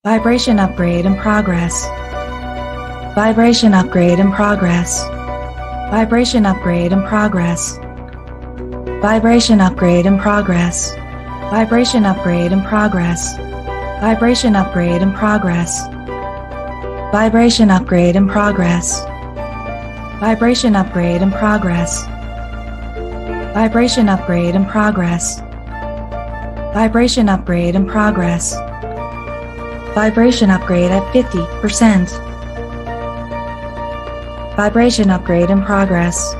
Vibration upgrade in progress. Vibration upgrade in progress. Vibration upgrade in progress. Vibration upgrade in progress. Vibration upgrade in progress. Vibration upgrade in progress. Vibration upgrade in progress. Vibration upgrade in progress. Vibration upgrade in progress. Vibration upgrade in progress. Vibration upgrade at 50%. Vibration upgrade in progress.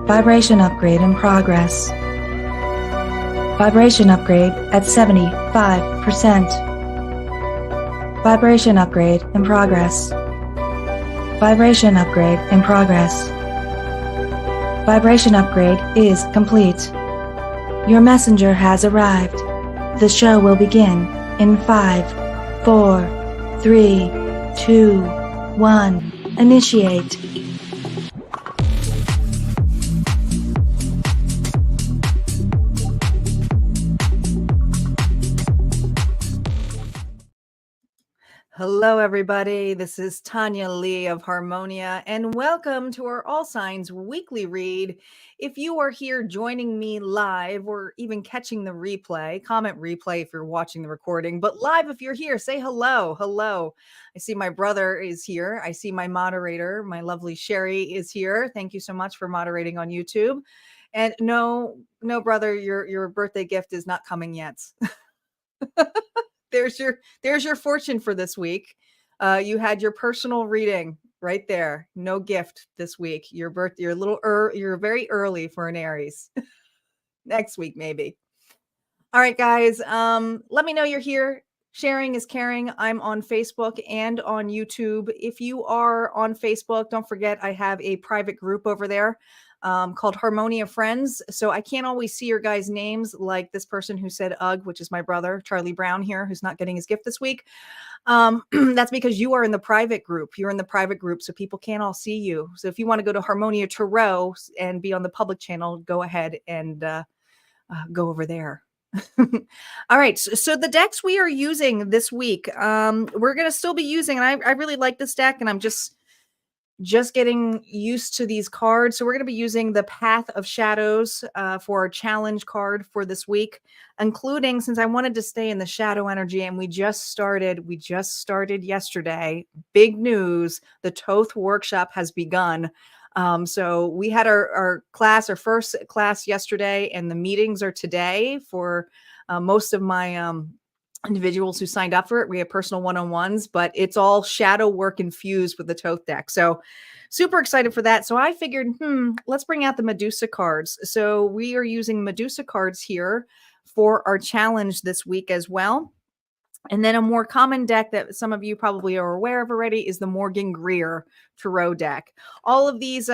Vibration upgrade in progress. Vibration upgrade at 75%. Vibration upgrade in progress. Vibration upgrade in progress. Vibration upgrade is complete. Your messenger has arrived. The show will begin in 5, 4, 3, 2, 1. Initiate. Hello, everybody. This is Tanya Lee of Harmonia, and welcome to our All Signs weekly read. If you are here joining me live or even catching the replay, comment replay if you're watching the recording, but live if you're here, say hello. Hello. I see my brother is here. I see my moderator, my lovely Sherry is here. Thank you so much for moderating on YouTube. And no, brother, your birthday gift is not coming yet. There's your fortune for this week. You had your personal reading right there. No gift this week. You're very early for an Aries. Next week, maybe. All right, guys. Let me know you're here. Sharing is caring. I'm on Facebook and on YouTube. If you are on Facebook, don't forget I have a private group over there called Harmonia Friends. So I can't always see your guys' names, like this person who said Ugh, which is my brother, Charlie Brown here, who's not getting his gift this week. That's because you are in the private group. You're in the private group, so people can't all see you. So if you want to go to Harmonia Tarot and be on the public channel, go ahead and go over there. All right. So the decks we are using this week, we're going to still be using, and I really like this deck, and I'm just getting used to these cards. So we're going to be using the Path of Shadows for our challenge card for this week, including, since I wanted to stay in the shadow energy, and we just started yesterday. Big news. The Thoth workshop has begun. So we had our first class yesterday, and the meetings are today for most of my individuals who signed up for it. We have personal one-on-ones, but it's all shadow work infused with the Thoth deck. So super excited for that. So I figured, let's bring out the Medusa cards. So we are using Medusa cards here for our challenge this week as well. And then a more common deck that some of you probably are aware of already is the Morgan Greer Tarot deck. All of these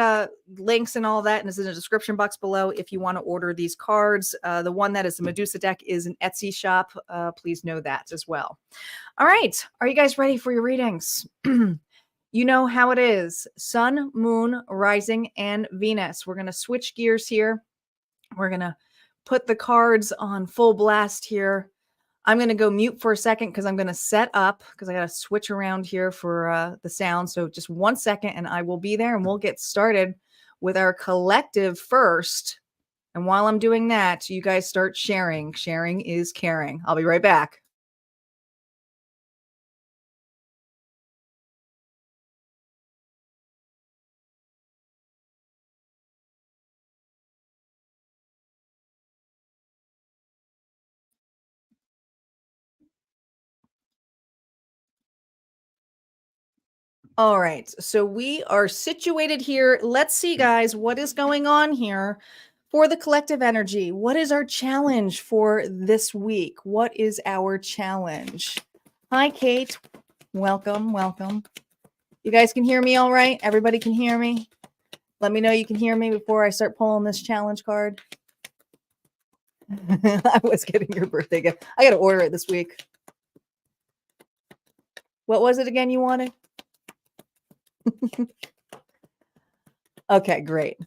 links and all that is in the description box below if you want to order these cards. The one that is the Medusa deck is an Etsy shop. Please know that as well. All right. Are you guys ready for your readings? You know how it is. Sun, Moon, Rising, and Venus. We're going to switch gears here. We're going to put the cards on full blast here. I'm going to go mute for a second because I'm going to set up because I got to switch around here for the sound. So just 1 second and I will be there and we'll get started with our collective first. And while I'm doing that, you guys start sharing. Sharing is caring. I'll be right back. All right, so we are situated here. Let's see, guys, what is going on here for the collective energy. What is our challenge for this week? What is our challenge? Hi, Kate. Welcome, welcome. You guys can hear me all right? Everybody can hear me? Let me know you can hear me before I start pulling this challenge card. I was getting your birthday gift. I got to order it this week. What was it again you wanted? Okay, great.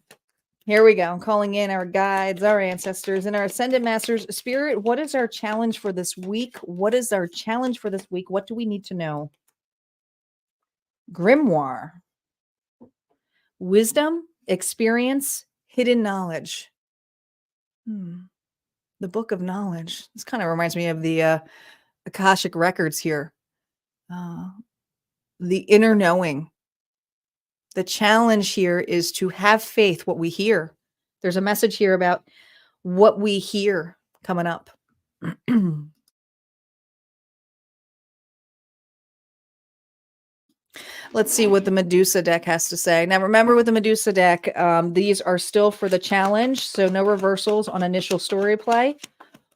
Here we go. I'm calling in our guides, our ancestors, and our ascended masters. Spirit, what is our challenge for this week? What is our challenge for this week? What do we need to know? Grimoire. Wisdom, experience, hidden knowledge. The book of knowledge. This kind of reminds me of the Akashic records here. The inner knowing. The challenge here is to have faith what we hear. There's a message here about what we hear coming up. Let's see what the Medusa deck has to say. Now, remember with the Medusa deck, these are still for the challenge, so no reversals on initial story play.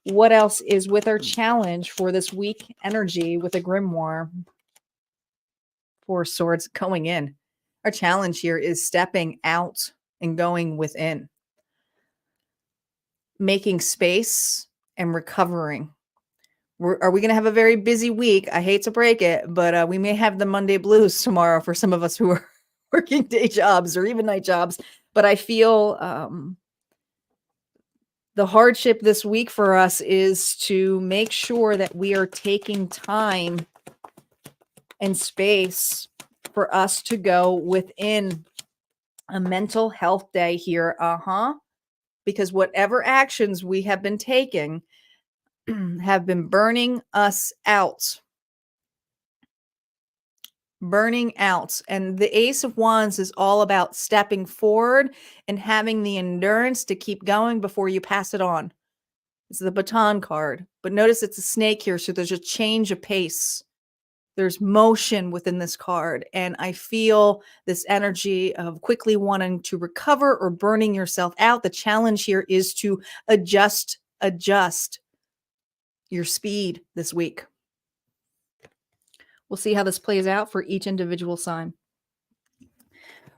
What else is with our challenge for this week energy with a grimoire? Four swords going in. Our challenge here is stepping out and going within. Making space and recovering. Are we going to have a very busy week? I hate to break it, but we may have the Monday blues tomorrow for some of us who are working day jobs or even night jobs. But I feel the hardship this week for us is to make sure that we are taking time and space for us to go within a mental health day here. Because whatever actions we have been taking have been burning us out. Burning out. And the Ace of Wands is all about stepping forward and having the endurance to keep going before you pass it on. It's the baton card. But notice it's a snake here, so there's a change of pace. There's motion within this card. And I feel this energy of quickly wanting to recover or burning yourself out. The challenge here is to adjust your speed this week. We'll see how this plays out for each individual sign.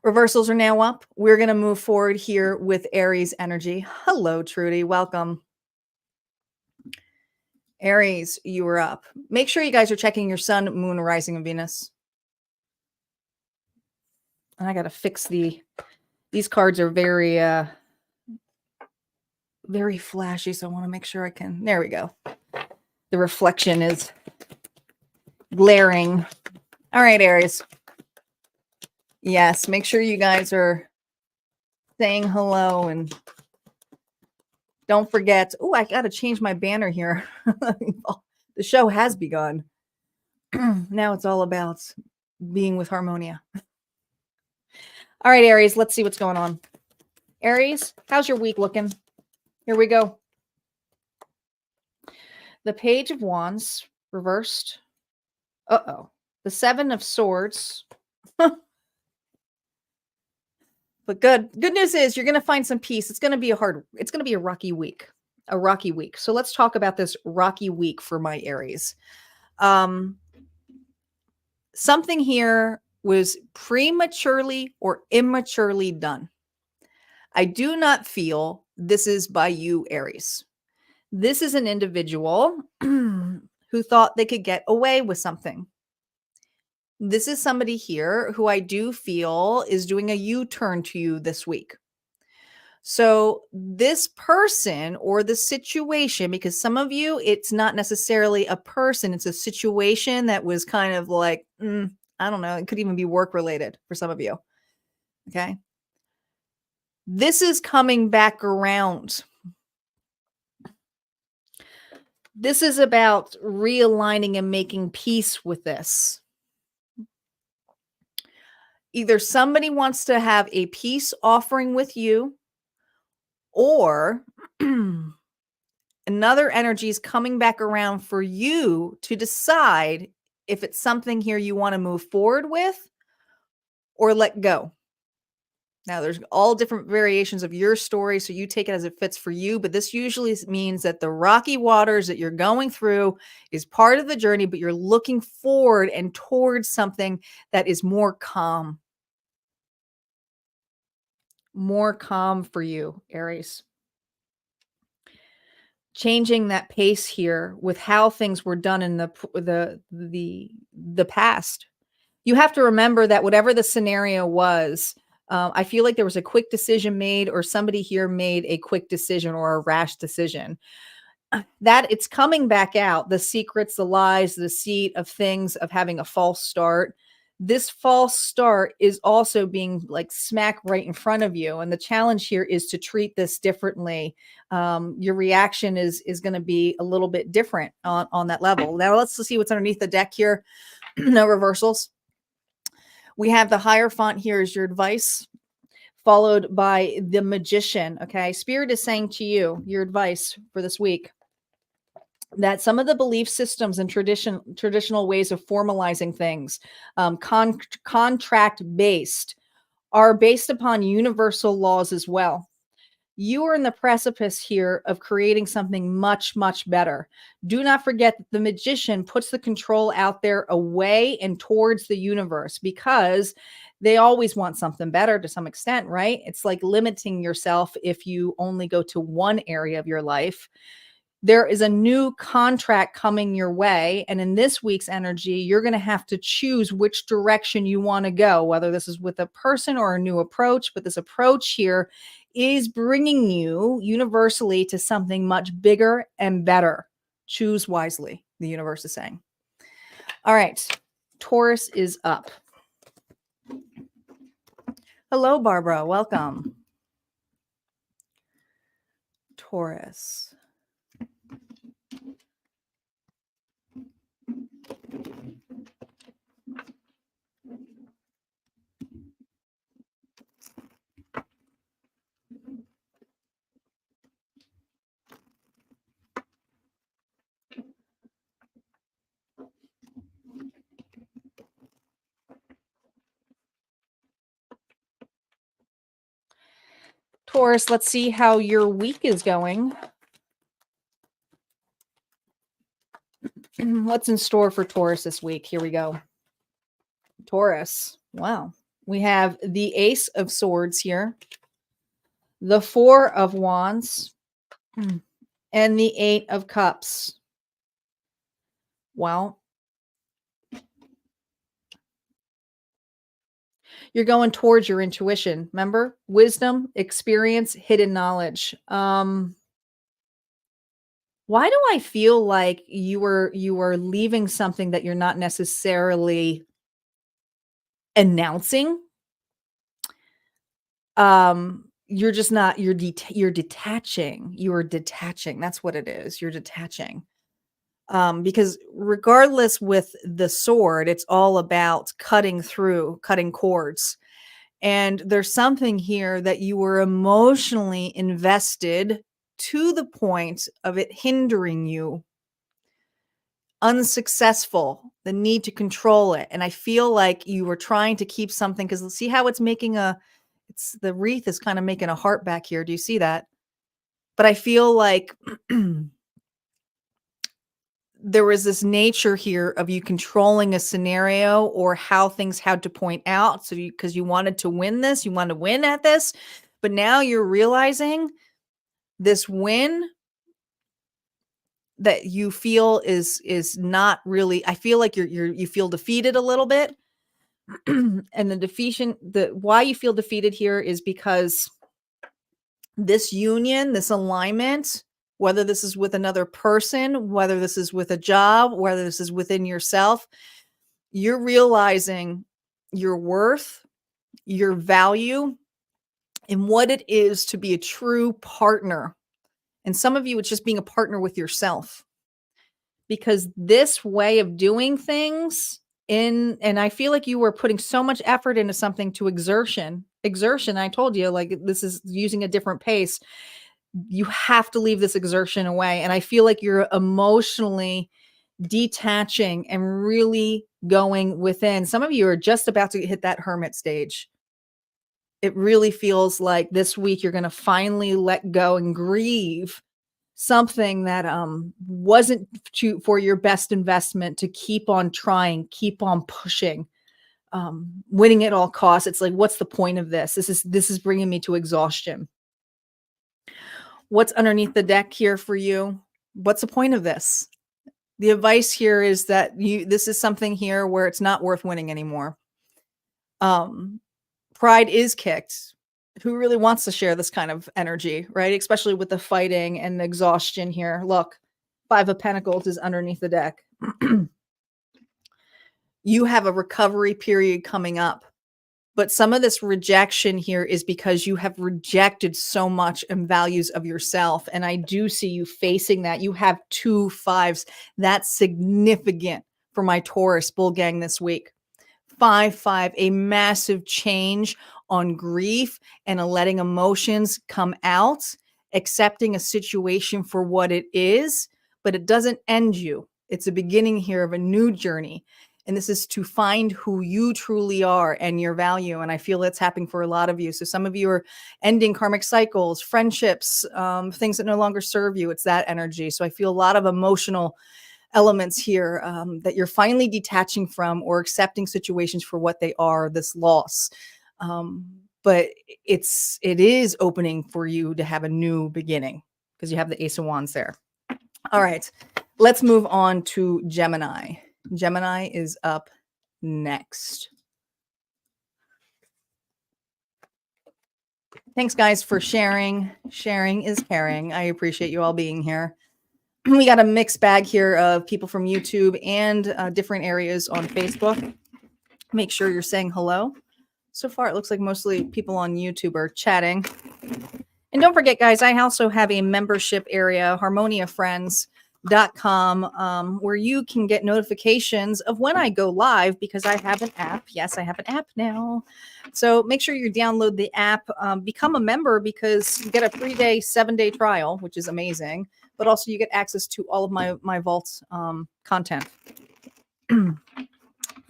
Reversals are now up. We're going to move forward here with Aries energy. Hello, Trudy. Welcome. Aries, you are up. Make sure you guys are checking your sun, moon, rising, and Venus. And I got to fix these cards are very, very flashy. So I want to make sure I can, there we go. The reflection is glaring. All right, Aries. Yes, make sure you guys are saying hello and don't forget. Oh, I got to change my banner here. The show has begun. Now it's all about being with Harmonia. All right, Aries, let's see what's going on. Aries, how's your week looking? Here we go. The Page of Wands reversed. Uh-oh. The Seven of Swords. But good news is you're going to find some peace. It's going to be a rocky week. A rocky week. So let's talk about this rocky week for my Aries. Something here was prematurely or immaturely done. I do not feel this is by you, Aries. This is an individual who thought they could get away with something. This is somebody here who I do feel is doing a U-turn to you this week. So this person or the situation, because some of you, it's not necessarily a person, it's a situation that was kind of like, I don't know, it could even be work related for some of you. Okay. This is coming back around. This is about realigning and making peace with this. Either somebody wants to have a peace offering with you, or another energy is coming back around for you to decide if it's something here you want to move forward with or let go. Now, there's all different variations of your story, so you take it as it fits for you. But this usually means that the rocky waters that you're going through is part of the journey, but you're looking forward and towards something that is more calm. More calm for you, Aries. Changing that pace here with how things were done in the past. You have to remember that whatever the scenario was, I feel like there was a quick decision made, or somebody here made a quick decision or a rash decision. That it's coming back out, the secrets, the lies, the deceit of things, of having a false start. This false start is also being like smack right in front of you. And the challenge here is to treat this differently. Your reaction is going to be a little bit different on that level. Now let's see what's underneath the deck here. No reversals. We have the Hierophant here as your advice, followed by the Magician. Okay. Spirit is saying to you, your advice for this week, that some of the belief systems and traditional ways of formalizing things, contract based, are based upon universal laws as well. You are in the precipice here of creating something much, much better. Do not forget that the Magician puts the control out there away and towards the universe, because they always want something better to some extent, right? It's like limiting yourself if you only go to one area of your life. There is a new contract coming your way. And in this week's energy, you're going to have to choose which direction you want to go, whether this is with a person or a new approach. But this approach here is bringing you universally to something much bigger and better. Choose wisely, the universe is saying. All right. Taurus is up. Hello, Barbara. Welcome. Taurus. Taurus, let's see how your week is going. What's in store for Taurus this week? Here we go. Taurus. Wow. We have the Ace of Swords here, the Four of Wands, and the Eight of Cups. Wow. You're going towards your intuition. Remember? Wisdom, experience, hidden knowledge. Why do I feel like you are leaving something that you're not necessarily announcing? You're just not, you're detaching. You are detaching. That's what it is. You're detaching. Because regardless with the sword, it's all about cutting through, cutting cords. And there's something here that you were emotionally invested to the point of it hindering you, unsuccessful, the need to control it. And I feel like you were trying to keep something, because see how it's making it's the wreath is kind of making a heart back here. Do you see that? But I feel like there was this nature here of you controlling a scenario or how things had to point out. So because you wanted to win this, you want to win at this, but now you're realizing this win that you feel is not really, I feel like you feel defeated a little bit. And why you feel defeated here is because this union, this alignment, whether this is with another person, whether this is with a job, whether this is within yourself, you're realizing your worth, your value, and what it is to be a true partner. And some of you, it's just being a partner with yourself. Because this way of doing things, and I feel like you were putting so much effort into something to exertion, I told you, like, this is using a different pace. You have to leave this exertion away. And I feel like you're emotionally detaching and really going within. Some of you are just about to hit that hermit stage. It really feels like this week you're going to finally let go and grieve something that wasn't for your best investment, to keep on trying, keep on pushing, winning at all costs. It's like, what's the point of this? This is bringing me to exhaustion. What's underneath the deck here for you? What's the point of this? The advice here is that this is something here where it's not worth winning anymore. pride is kicked. Who really wants to share this kind of energy, right? Especially with the fighting and the exhaustion here. Look, 5 of Pentacles is underneath the deck. You have a recovery period coming up. But some of this rejection here is because you have rejected so much in values of yourself. And I do see you facing that. You have 2 5s. That's significant for my Taurus bull gang this week. 5-5, a massive change on grief and letting emotions come out, accepting a situation for what it is, but it doesn't end you. It's a beginning here of a new journey. And this is to find who you truly are and your value. And I feel that's happening for a lot of you. So some of you are ending karmic cycles, friendships, things that no longer serve you. It's that energy. So I feel a lot of emotional elements here that you're finally detaching from or accepting situations for what they are, this loss. But it is opening for you to have a new beginning because you have the Ace of Wands there. All right, let's move on to Gemini. Gemini is up next. Thanks, guys, for sharing. Sharing is caring. I appreciate you all being here. We got a mixed bag here of people from YouTube and different areas on Facebook. Make sure you're saying hello. So far, it looks like mostly people on YouTube are chatting. And don't forget, guys, I also have a membership area, harmoniafriends.com, where you can get notifications of when I go live because I have an app. Yes, I have an app now. So make sure you download the app, become a member because you get a 3-day, 7-day trial, which is amazing. But also you get access to all of my vault content.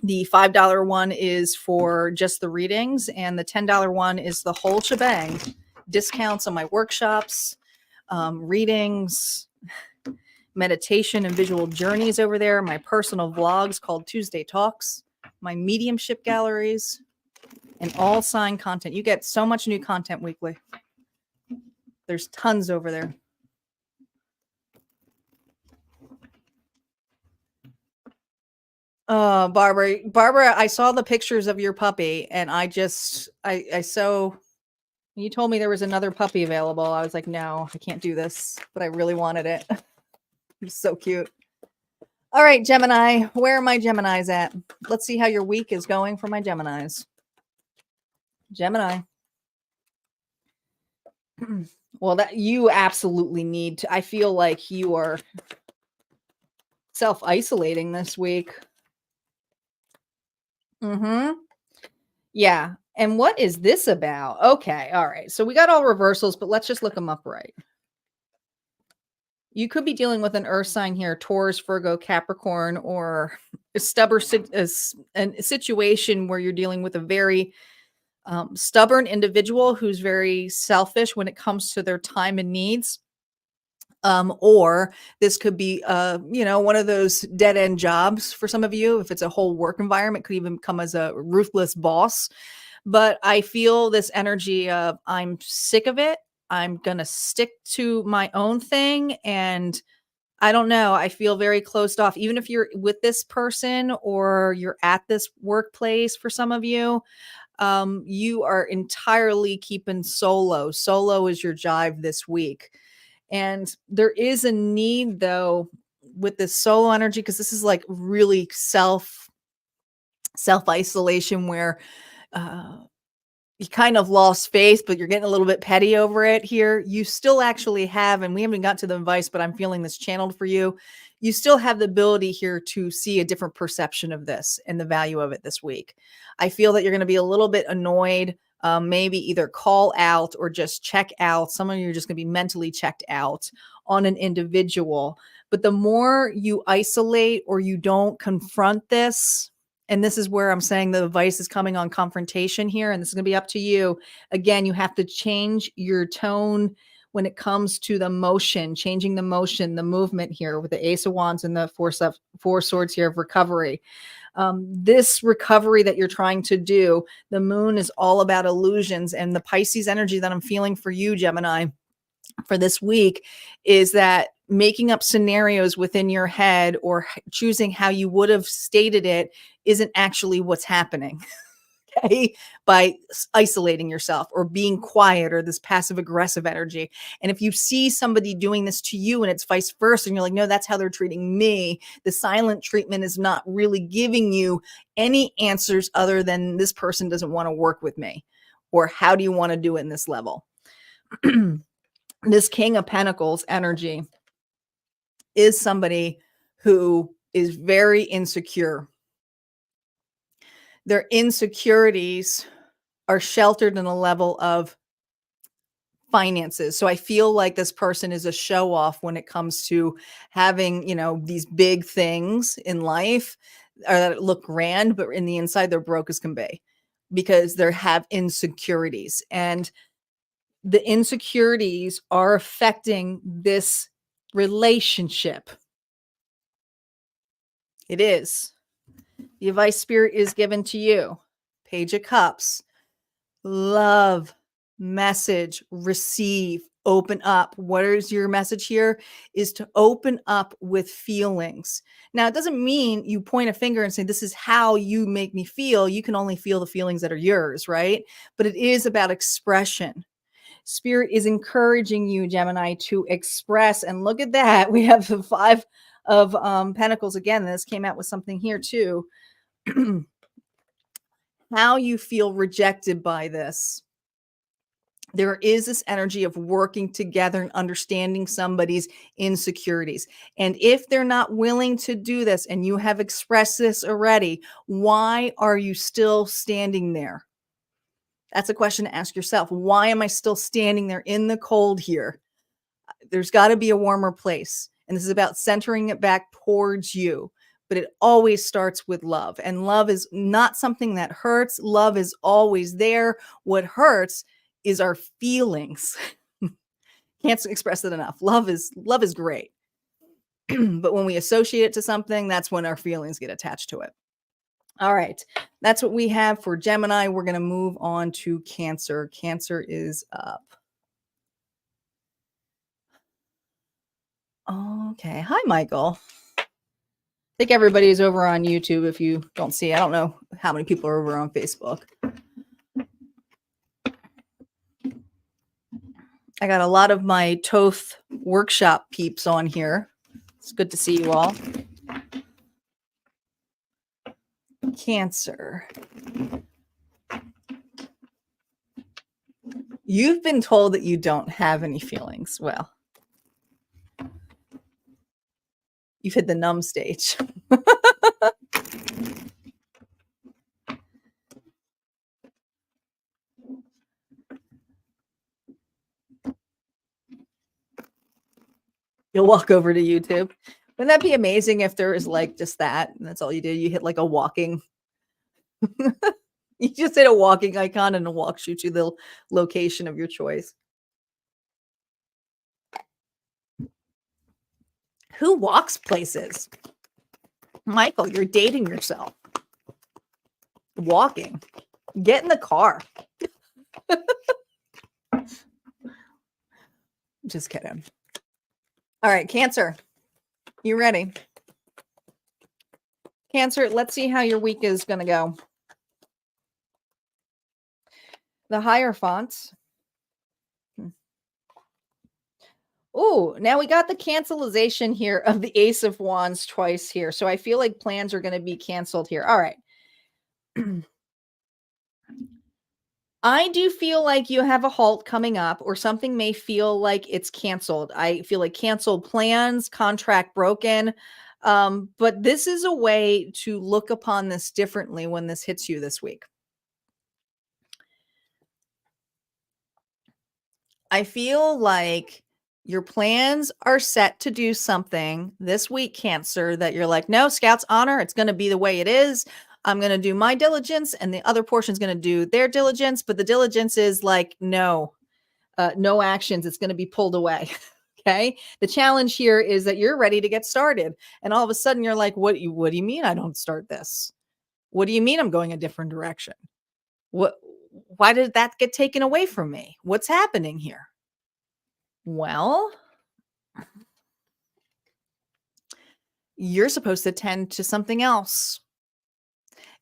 The $5 one is for just the readings, and the $10 one is the whole shebang. Discounts on my workshops, readings, meditation and visual journeys over there, my personal vlogs called Tuesday Talks, my mediumship galleries, and all signed content. You get so much new content weekly. There's tons over there. Oh, Barbara, I saw the pictures of your puppy and I you told me there was another puppy available. I was like, no, I can't do this, but I really wanted it. It's so cute. All right, Gemini, where are my Geminis at? Let's see how your week is going for my Geminis. Gemini. Well, that you absolutely need to, I feel like you are self-isolating this week. Yeah. And what is this about? Okay. All right. So we got all reversals, but let's just look them up right. You could be dealing with an earth sign here, Taurus, Virgo, Capricorn, or a stubborn situation where you're dealing with a very stubborn individual who's very selfish when it comes to their time and needs. Or this could be, one of those dead end jobs for some of you. If it's a whole work environment, could even come as a ruthless boss. But I feel this energy of I'm sick of it. I'm going to stick to my own thing. And I don't know. I feel very closed off, even if you're with this person or you're at this workplace. For some of you, you are entirely keeping solo. Solo is your jive this week. And there is a need, though, with this solo energy, because this is like really self-isolation where you kind of lost faith, but you're getting a little bit petty over it here. You still actually have, and we haven't got to the advice, but I'm feeling this channeled for you. You still have the ability here to see a different perception of this and the value of it this week. I feel that you're going to be a little bit annoyed. Maybe either call out or just check out. Some of you are just going to be mentally checked out on an individual. But the more you isolate or you don't confront this, and this is where I'm saying the advice is coming on confrontation here, and this is going to be up to you. Again, you have to change your tone when it comes to the motion, changing the motion, the movement here with the Ace of Wands and the Four Swords here of recovery. This recovery that you're trying to do, the moon is all about illusions, and the Pisces energy that I'm feeling for you, Gemini, for this week is that making up scenarios within your head or choosing how you would have stated it isn't actually what's happening. okay, by isolating yourself or being quiet or this passive aggressive energy. And if you see somebody doing this to you and it's vice versa, and you're like, no, that's how they're treating me, the silent treatment is not really giving you any answers other than this person doesn't want to work with me, or how do you want to do it in this level? This King of Pentacles energy is somebody who is very insecure. Their insecurities are sheltered in a level of finances. So I feel like this person is a show off when it comes to having, these big things in life that look grand, but in the inside they're broke as can be because they have insecurities. And the insecurities are affecting this relationship. It is. The advice spirit is given to you. Page of Cups. Love, message, receive, open up. What is your message here? Is to open up with feelings. Now, it doesn't mean you point a finger and say, this is how you make me feel. You can only feel the feelings that are yours, right? But it is about expression. Spirit is encouraging you, Gemini, to express. And look at that. We have the Five of Pentacles again. This came out with something here too. How you feel rejected by this. There is this energy of working together and understanding somebody's insecurities. And if they're not willing to do this, and you have expressed this already, why are you still standing there? That's a question to ask yourself. Why am I still standing there in the cold here? There's got to be a warmer place. And this is about centering it back towards you. But it always starts with love. And love is not something that hurts. Love is always there. What hurts is our feelings. Can't express it enough. Love is great. But when we associate it to something, that's when our feelings get attached to it. All right. That's what we have for Gemini. We're going to move on to Cancer. Cancer is up. Okay. Hi, Michael. I think everybody's over on YouTube. If you don't see, I don't know how many people are over on Facebook. I got a lot of my Toth workshop peeps on here. It's good to see you all. Cancer. You've been told that you don't have any feelings. Well, you've hit the numb stage. You'll walk over to YouTube. Wouldn't that be amazing if there was like just that? And that's all you did. You hit like a walking. You just hit a walking icon and it walks you to the location of your choice. Who walks places? Michael, you're dating yourself. Walking. Get in the car. Just kidding. All right, Cancer. You ready? Cancer, let's see how your week is going to go. The Hierophant. Oh, now we got the cancelization here of the Ace of Wands twice here. So I feel like plans are going to be canceled here. All right. I do feel like you have a halt coming up, or something may feel like it's canceled. I feel like canceled plans, contract broken. But this is a way to look upon this differently when this hits you this week. I feel like your plans are set to do something this week, Cancer, that you're like, no, Scout's honor, it's going to be the way it is. I'm going to do my diligence and the other portion is going to do their diligence. But the diligence is like, no actions. It's going to be pulled away. Okay. The challenge here is that you're ready to get started. And all of a sudden you're like, what do you mean I don't start this? What do you mean I'm going a different direction? Why did that get taken away from me? What's happening here? Well, you're supposed to tend to something else.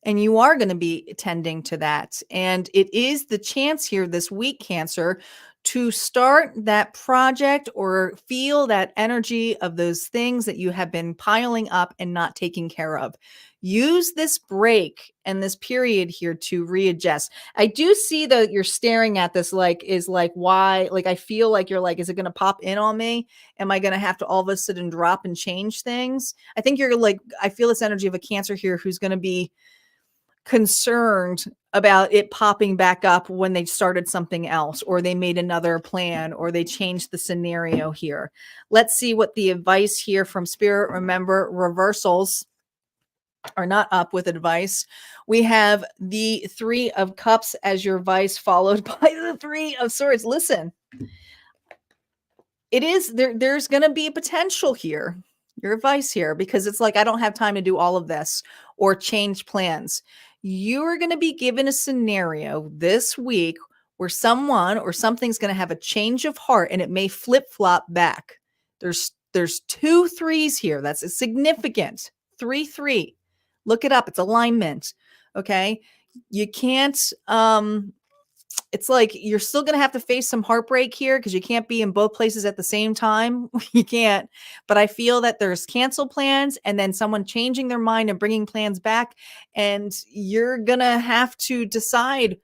And you are going to be tending to that. And it is the chance here this week, Cancer, to start that project or feel that energy of those things that you have been piling up and not taking care of. Use this break and this period here to readjust. I do see that you're staring at this like, is like, why? Like, I feel like you're like, is it going to pop in on me? Am I going to have to all of a sudden drop and change things? I think you're like, I feel this energy of a Cancer here who's going to be concerned about it popping back up when they started something else, or they made another plan, or they changed the scenario here. Let's see what the advice here from Spirit. Remember, reversals are not up with advice. We have the 3 of Cups as your vice, followed by the 3 of Swords. Listen, it is there's going to be a potential here, your advice here, because it's like, I don't have time to do all of this or change plans. You are going to be given a scenario this week where someone or something's going to have a change of heart, and it may flip-flop back. There's 2 3s here. That's significant. 3-3. Look it up. It's alignment. Okay. You can't, it's like you're still going to have to face some heartbreak here because you can't be in both places at the same time. You can't. But I feel that there's cancel plans and then someone changing their mind and bringing plans back. And you're going to have to decide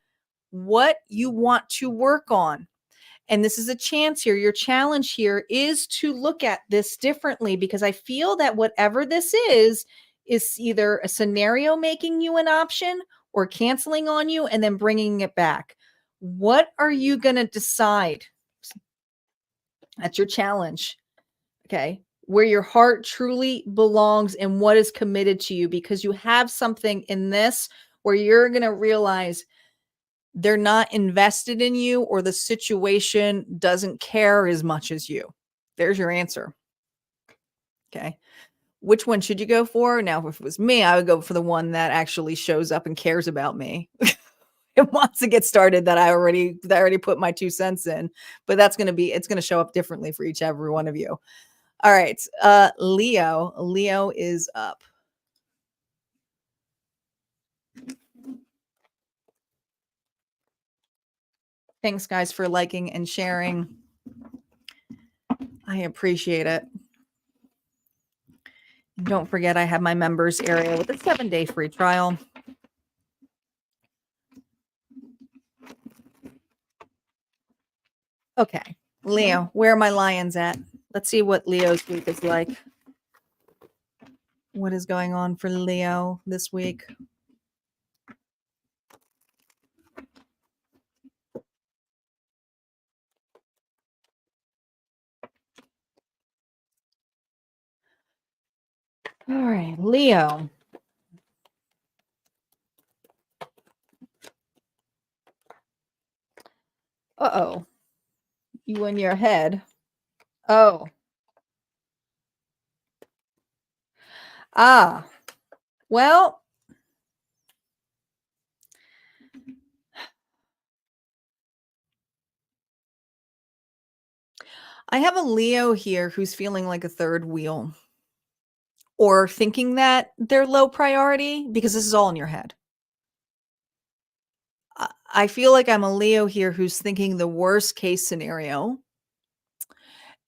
what you want to work on. And this is a chance here. Your challenge here is to look at this differently, because I feel that whatever this is either a scenario making you an option or canceling on you and then bringing it back. What are you going to decide? That's your challenge. Okay. Where your heart truly belongs and what is committed to you, because you have something in this where you're going to realize they're not invested in you, or the situation doesn't care as much as you. There's your answer. Okay. Which one should you go for? Now, if it was me, I would go for the one that actually shows up and cares about me. It wants to get started, that I already put my 2 cents in, but it's going to show up differently for every one of you. All right. Leo is up. Thanks guys for liking and sharing. I appreciate it. Don't forget, I have my members area with a 7-day free trial. Okay, Leo, where are my lions at? Let's see what Leo's week is like. What is going on for Leo this week? All right, Leo. Uh-oh. You in your head. Oh. Ah. Well, I have a Leo here who's feeling like a third wheel, or thinking that they're low priority, because this is all in your head. I feel like I'm a Leo here who's thinking the worst case scenario.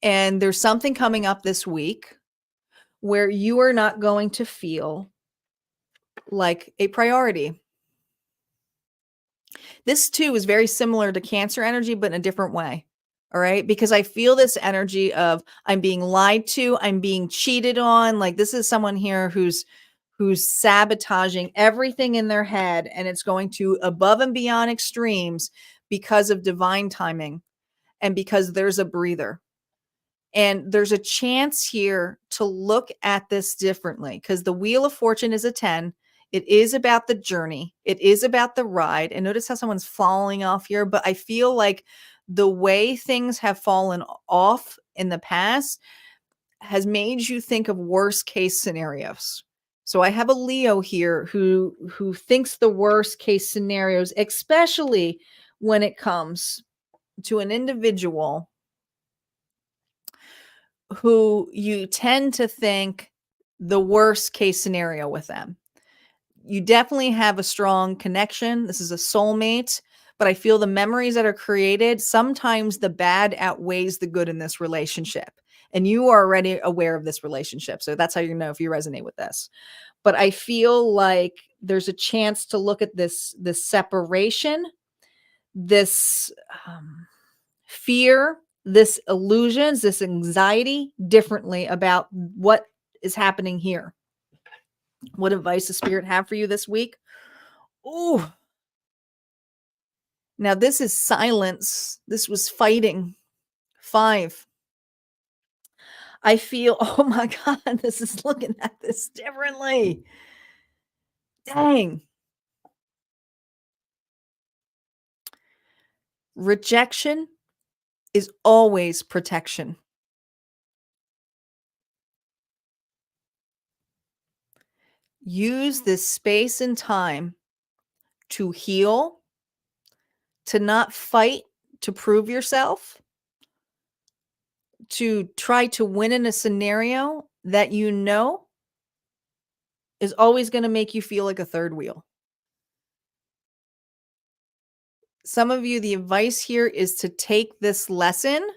And there's something coming up this week where you are not going to feel like a priority. This too is very similar to Cancer energy, but in a different way. All right. Because I feel this energy of, I'm being lied to, I'm being cheated on. Like, this is someone here who's sabotaging everything in their head, and it's going to above and beyond extremes because of divine timing and because there's a breather. And there's a chance here to look at this differently, because the Wheel of Fortune is a 10. It is about the journey. It is about the ride. And notice how someone's falling off here. But I feel like the way things have fallen off in the past has made you think of worst case scenarios. So I have a Leo here who thinks the worst case scenarios, especially when it comes to an individual who you tend to think the worst case scenario with them. you definitely have a strong connection. This is a soulmate, but I feel the memories that are created, sometimes the bad outweighs the good in this relationship. And you are already aware of this relationship. So that's how you know if you resonate with this. But I feel like there's a chance to look at this separation, this fear, this illusions, this anxiety differently about what is happening here. What advice does Spirit have for you this week? Ooh. Now this is silence. This was fighting. 5. I feel, oh my God, this is looking at this differently. Dang. Rejection is always protection. Use this space and time to heal, to not fight, to prove yourself, to try to win in a scenario that you know is always going to make you feel like a third wheel. Some of you, the advice here is to take this lesson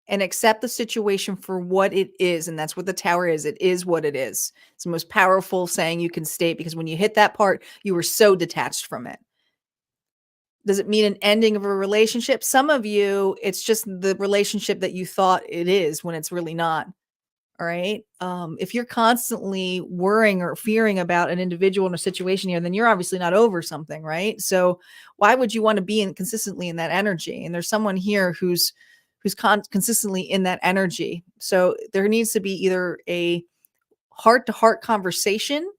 and accept the situation for what it is. And that's what the Tower is. It is what it is. It's the most powerful saying you can state, because when you hit that part, you were so detached from it. Does it mean an ending of a relationship? Some of you, it's just the relationship that you thought it is when it's really not. All right. If you're constantly worrying or fearing about an individual in a situation here, then you're obviously not over something, right? So why would you want to be consistently in that energy? And there's someone here who's consistently in that energy. So there needs to be either a heart-to-heart conversation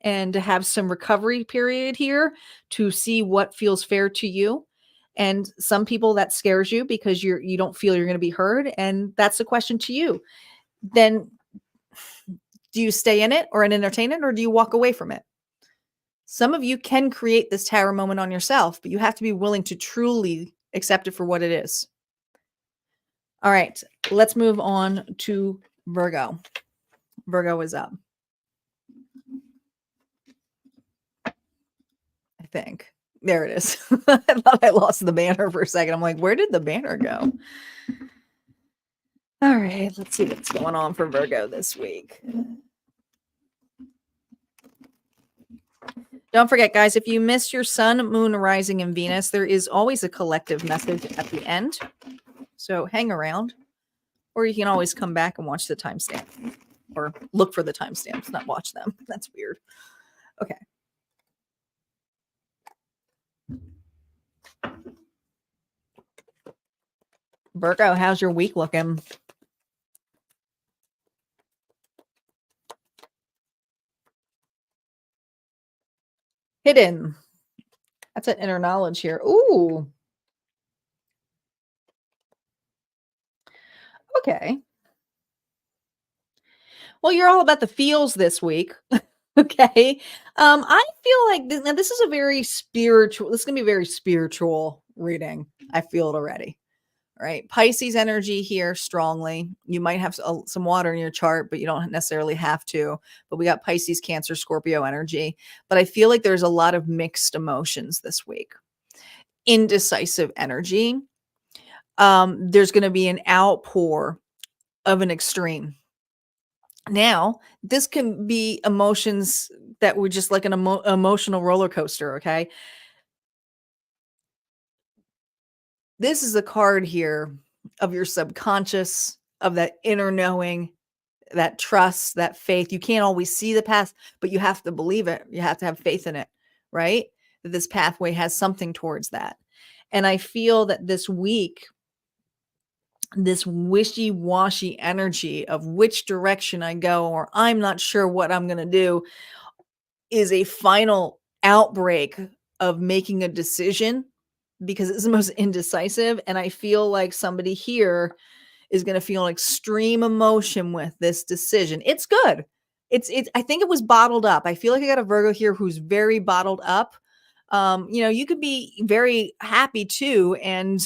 and to have some recovery period here to see what feels fair to you. And some people, that scares you because you don't feel you're going to be heard. And that's the question to you. Then do you stay in it or entertain it, or do you walk away from it? Some of you can create this Tower moment on yourself, but you have to be willing to truly accept it for what it is. All right, let's move on to Virgo. Virgo is up. I think. There it is. I thought I lost the banner for a second. I'm like, where did the banner go? All right, let's see what's going on for Virgo this week. Don't forget, guys, if you missed your sun, moon, rising, and Venus, there is always a collective message at the end. So hang around, or you can always come back and watch the timestamp, or look for the timestamps, not watch them. That's weird. Okay. Virgo, how's your week looking? Hidden. That's an inner knowledge here. Ooh. Okay. Well, you're all about the feels this week. Okay. I feel like now this is a very spiritual, this is going to be a very spiritual reading. I feel it already. All right. Pisces energy here strongly. You might have some water in your chart, but you don't necessarily have to. But we got Pisces, Cancer, Scorpio energy. But I feel like there's a lot of mixed emotions this week. Indecisive energy. There's going to be an outpour of an extreme. Now, this can be emotions that were just like an emotional roller coaster, okay? This is a card here of your subconscious, of that inner knowing, that trust, that faith. You can't always see the path, but you have to believe it. You have to have faith in it, right? That this pathway has something towards that. And I feel that this week, this wishy-washy energy of which direction I go, or I'm not sure what I'm going to do, is a final outbreak of making a decision, because it's the most indecisive. And I feel like somebody here is going to feel extreme emotion with this decision. It's good. I think it was bottled up. I feel like I got a Virgo here who's very bottled up. You could be very happy too, and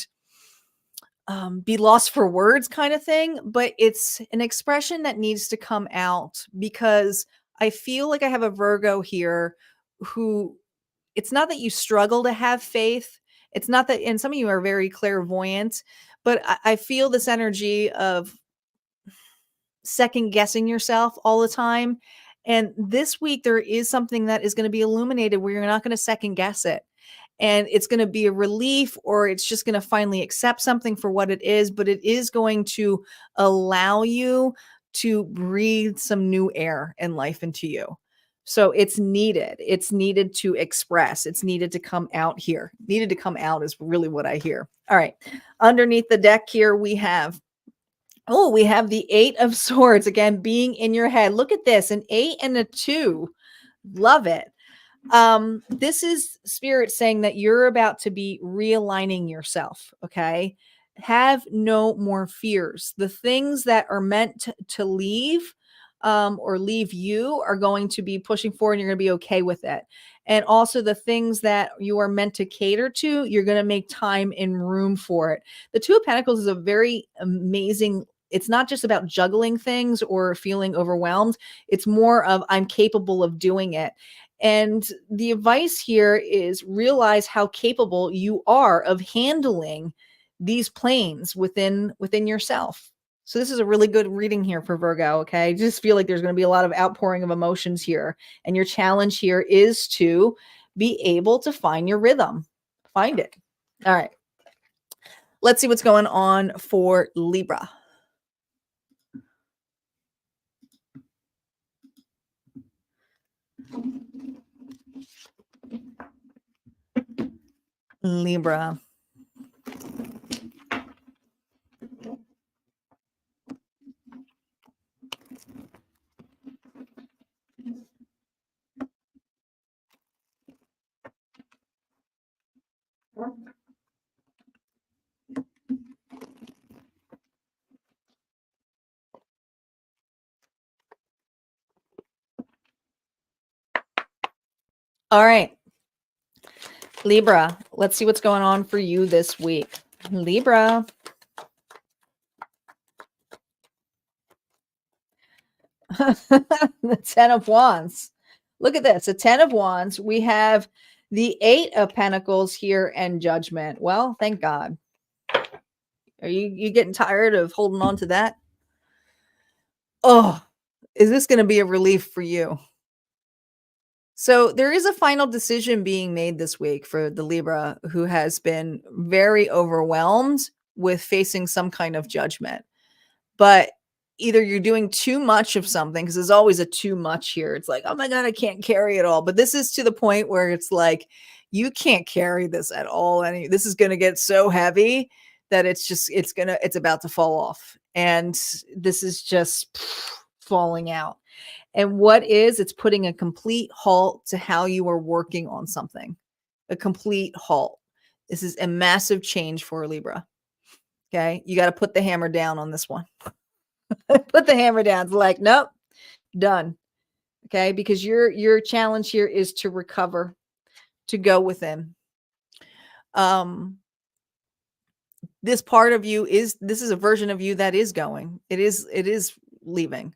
be lost for words kind of thing, but it's an expression that needs to come out, because I feel like I have a Virgo here who, it's not that you struggle to have faith. It's not that, and some of you are very clairvoyant, but I feel this energy of second guessing yourself all the time. And this week, there is something that is going to be illuminated where you're not going to second guess it. And it's going to be a relief, or it's just going to finally accept something for what it is, but it is going to allow you to breathe some new air and life into you. So it's needed. It's needed to express. It's needed to come out here. Needed to come out is really what I hear. All right. Underneath the deck here, we have the 8 of Swords, again, being in your head. Look at this, an 8 and a 2. Love it. This is Spirit saying that you're about to be realigning yourself. Okay. Have no more fears. The things that are meant to leave, or leave you, are going to be pushing forward, and you're going to be okay with it. And also the things that you are meant to cater to, you're going to make time and room for it. The 2 of Pentacles is a very amazing, it's not just about juggling things or feeling overwhelmed. It's more of, I'm capable of doing it. And the advice here is realize how capable you are of handling these planes within yourself. So this is a really good reading here for Virgo. Okay. I just feel like there's going to be a lot of outpouring of emotions here. And your challenge here is to be able to find your rhythm. Find it. All right. Let's see what's going on for Libra. Libra. All right. Libra, let's see what's going on for you this week. Libra. The 10 of Wands. Look at this. A 10 of Wands. We have the 8 of Pentacles here and Judgment. Well, thank God. Are you getting tired of holding on to that? Oh, is this going to be a relief for you? So there is a final decision being made this week for the Libra who has been very overwhelmed with facing some kind of judgment. But either you're doing too much of something, because there's always a too much here. It's like, oh my God, I can't carry it all. But this is to the point where it's like, you can't carry this at all. And this is going to get so heavy that it's about to fall off. And this is just falling out. And it's putting a complete halt to how you are working on something, a complete halt. This is a massive change for Libra. Okay. You got to put the hammer down on this one. Put the hammer down. It's like, nope, done. Okay. Because your challenge here is to recover, to go within. This part of you this is a version of you that is going. It is leaving.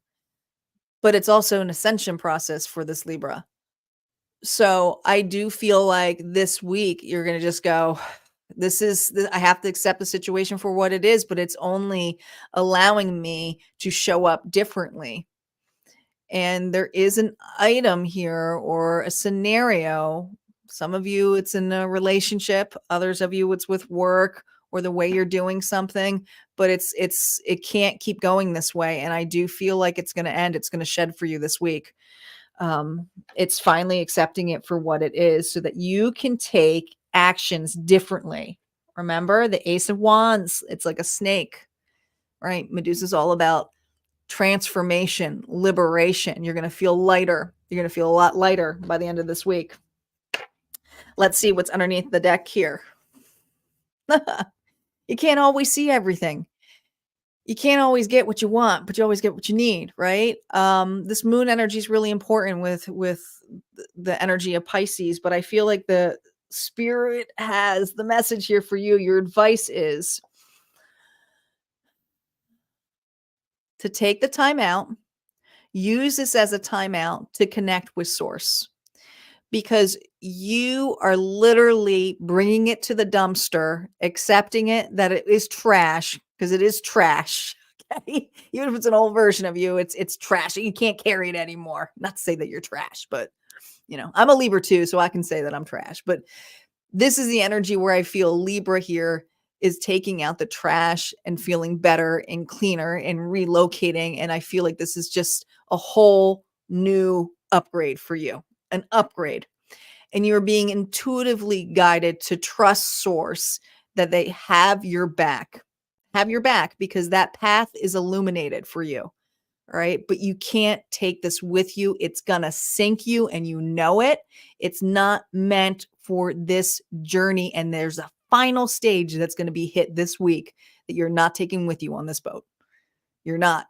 But it's also an ascension process for this Libra. So I do feel like this week you're going to just go, I have to accept the situation for what it is, but it's only allowing me to show up differently. And there is an item here or a scenario. Some of you, it's in a relationship. Others of you, it's with work or the way you're doing something, but it can't keep going this way. And I do feel like it's going to end. It's going to shed for you this week. It's finally accepting it for what it is so that you can take actions differently. Remember the Ace of Wands, it's like a snake, right? Medusa's all about transformation, liberation. You're going to feel lighter. You're going to feel a lot lighter by the end of this week. Let's see what's underneath the deck here. You can't always see everything. You can't always get what you want, but you always get what you need, right? This moon energy is really important with the energy of Pisces, but I feel like the Spirit has the message here for you. Your advice is to take the time out, use this as a time out to connect with Source. because you are literally bringing it to the dumpster, accepting it that it is trash, because it is trash. Okay? Even if it's an old version of you, it's trash. You can't carry it anymore. Not to say that you're trash, but I'm a Libra too, so I can say that I'm trash. But this is the energy where I feel Libra here is taking out the trash and feeling better and cleaner and relocating. And I feel like this is just a whole new upgrade for you, an upgrade. And you're being intuitively guided to trust source, that they have your back, because that path is illuminated for you. All right. But you can't take this with you. It's going to sink you, and you know it. It's not meant for this journey. And there's a final stage that's going to be hit this week that you're not taking with you on this boat. You're not.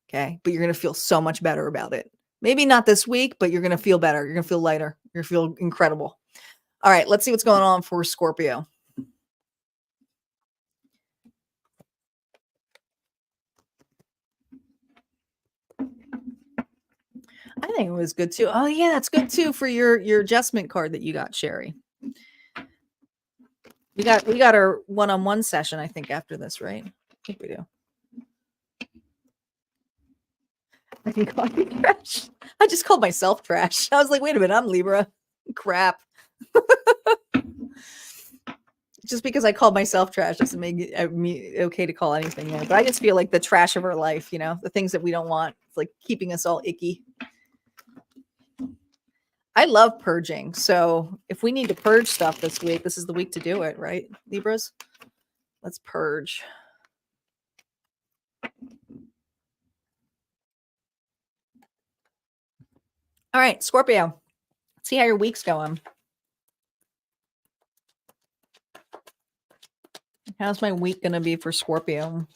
Okay. But you're going to feel so much better about it. Maybe not this week, but you're going to feel better. You're going to feel lighter. You're going to feel incredible. All right. Let's see what's going on for Scorpio. I think it was good too. Oh yeah, that's good too for your adjustment card that you got, Sherry. We got our one-on-one session, I think, after this, right? I think we do. I can call you trash. I just called myself trash. I was like, wait a minute, I'm Libra. Crap. Just because I called myself trash doesn't make it okay to call anything that. But I just feel like the trash of our life, the things that we don't want. It's like keeping us all icky. I love purging. So if we need to purge stuff this week, this is the week to do it, right, Libras? Let's purge. All right, Scorpio. Let's see how your week's going. How's my week going to be for Scorpio?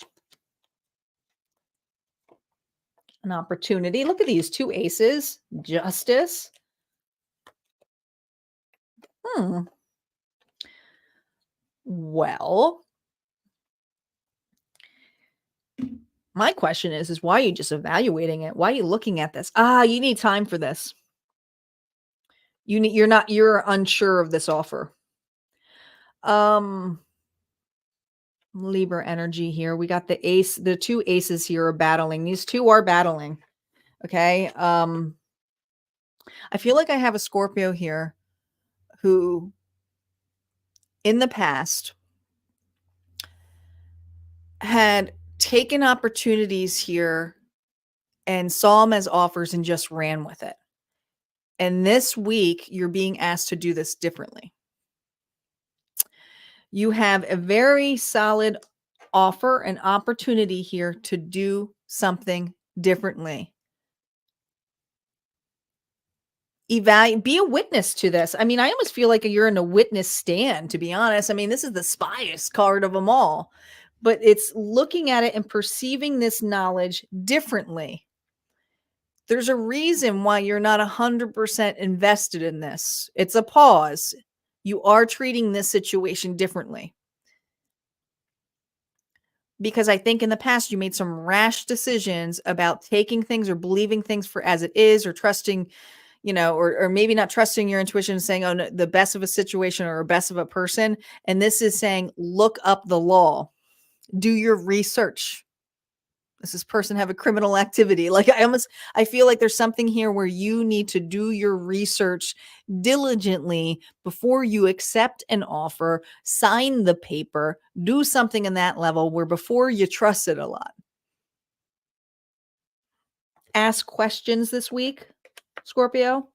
An opportunity. Look at these 2 aces. Justice. Well, my question is why are you just evaluating it? Why are you looking at this? You need time for this. You're unsure of this offer. Libra energy here. We got the ace, the 2 aces here are battling. These 2 are battling. Okay. I feel like I have a Scorpio here who in the past had taken opportunities here and saw them as offers and just ran with it. And this week, you're being asked to do this differently. You have a very solid offer, an opportunity here to do something differently. Be a witness to this. I mean, I almost feel like you're in a witness stand, to be honest. I mean, this is the spyest card of them all, but it's looking at it and perceiving this knowledge differently. There's a reason why you're not 100% invested in this. It's a pause. You are treating this situation differently. Because I think in the past you made some rash decisions about taking things or believing things for as it is, or trusting, or maybe not trusting your intuition and saying, oh, no, the best of a situation or best of a person. And this is saying, look up the law, do your research. Does this person have a criminal activity? Like I feel like there's something here where you need to do your research diligently before you accept an offer, sign the paper, do something in that level where before you trust it a lot. Ask questions this week, Scorpio,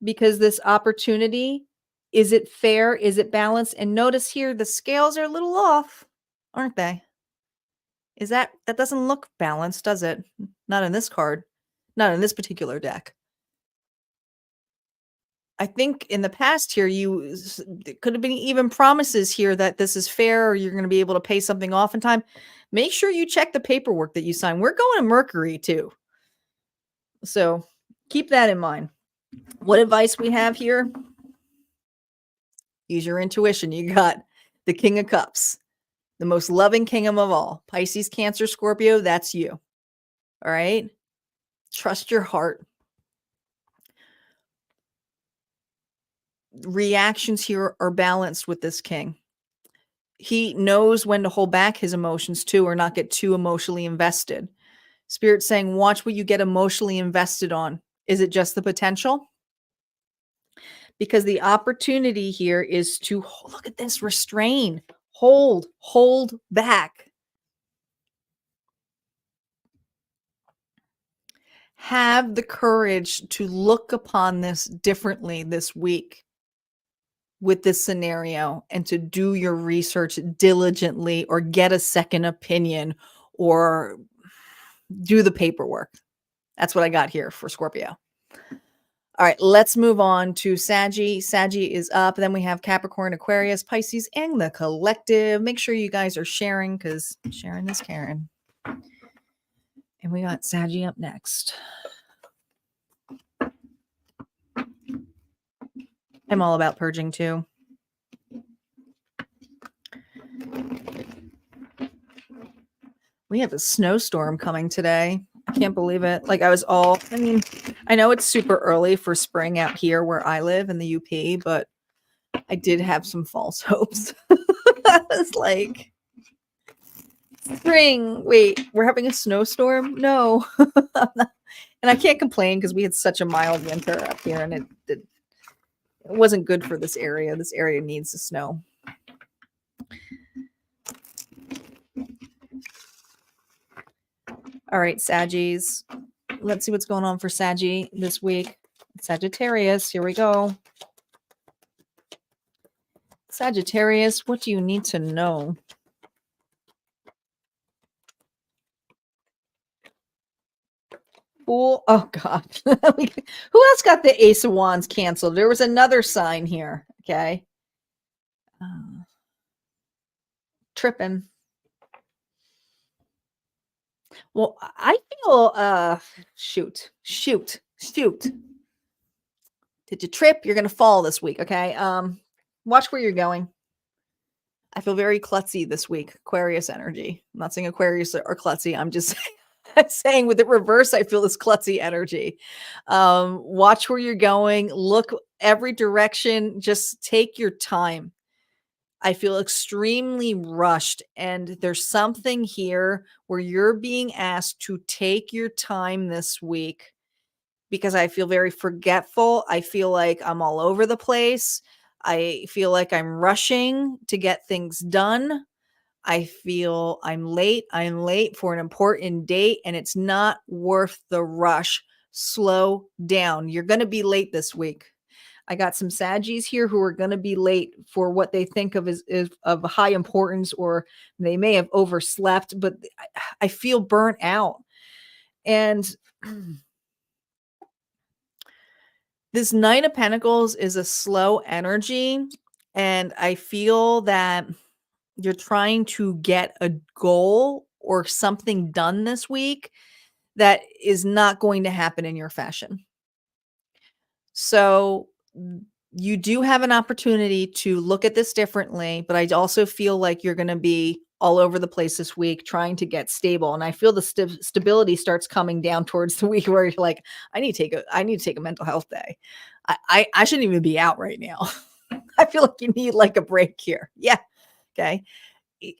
because this opportunity, is it fair? Is it balanced? And notice here, the scales are a little off, aren't they? That doesn't look balanced, does it? Not in this card, not in this particular deck. I think in the past here, there could have been even promises here that this is fair, or you're going to be able to pay something off in time. Make sure you check the paperwork that you sign. We're going to Mercury too. So keep that in mind. What advice we have here? Use your intuition. You got the King of Cups. The most loving king of all. Pisces, Cancer, Scorpio, that's you. All right? Trust your heart. reactions here are balanced with this king. He knows when to hold back his emotions too, or not get too emotionally invested. Spirit's saying, watch what you get emotionally invested on. Is it just the potential? Because the opportunity here is to look at this, restrain, hold back. Have the courage to look upon this differently this week with this scenario, and to do your research diligently, or get a second opinion, or do the paperwork. That's what I got here for Scorpio. All right, let's move on to Saggy. Saggy is up. Then we have Capricorn, Aquarius, Pisces, and the collective. Make sure you guys are sharing, because sharing is caring. And we got Saggy up next. I'm all about purging too. We have a snowstorm coming today. I can't believe it. Like, I mean, I know it's super early for spring out here where I live in the UP, but I did have some false hopes. I was like, spring, wait, we're having a snowstorm? No. And I can't complain, because we had such a mild winter up here, and it wasn't good for this area. This area needs the snow. All right, Saggies. Let's see what's going on for Saggy this week. Sagittarius, here we go. Sagittarius, what do you need to know? Fool. Oh, God. Who else got the Ace of Wands canceled? There was another sign here. Okay. Tripping. Well, I feel, shoot. Did you trip? You're going to fall this week. Okay. Watch where you're going. I feel very klutzy this week. Aquarius energy. I'm not saying Aquarius are klutzy. I'm just saying with the reverse, I feel this klutzy energy. Watch where you're going. Look every direction. Just take your time. I feel extremely rushed, and there's something here where you're being asked to take your time this week, because I feel very forgetful. I feel like I'm all over the place. I feel like I'm rushing to get things done. I feel I'm late. I'm late for an important date, and it's not worth the rush. Slow down. You're going to be late this week. I got some Saggies here who are going to be late for what they think of is of high importance, or they may have overslept, but I feel burnt out. And this Knight of Pentacles is a slow energy, and I feel that you're trying to get a goal or something done this week that is not going to happen in your fashion. So you do have an opportunity to look at this differently, but I also feel like you're going to be all over the place this week trying to get stable. And I feel the stability starts coming down towards the week where you're like, I need to take a mental health day. I shouldn't even be out right now. I feel like you need like a break here. Yeah. Okay.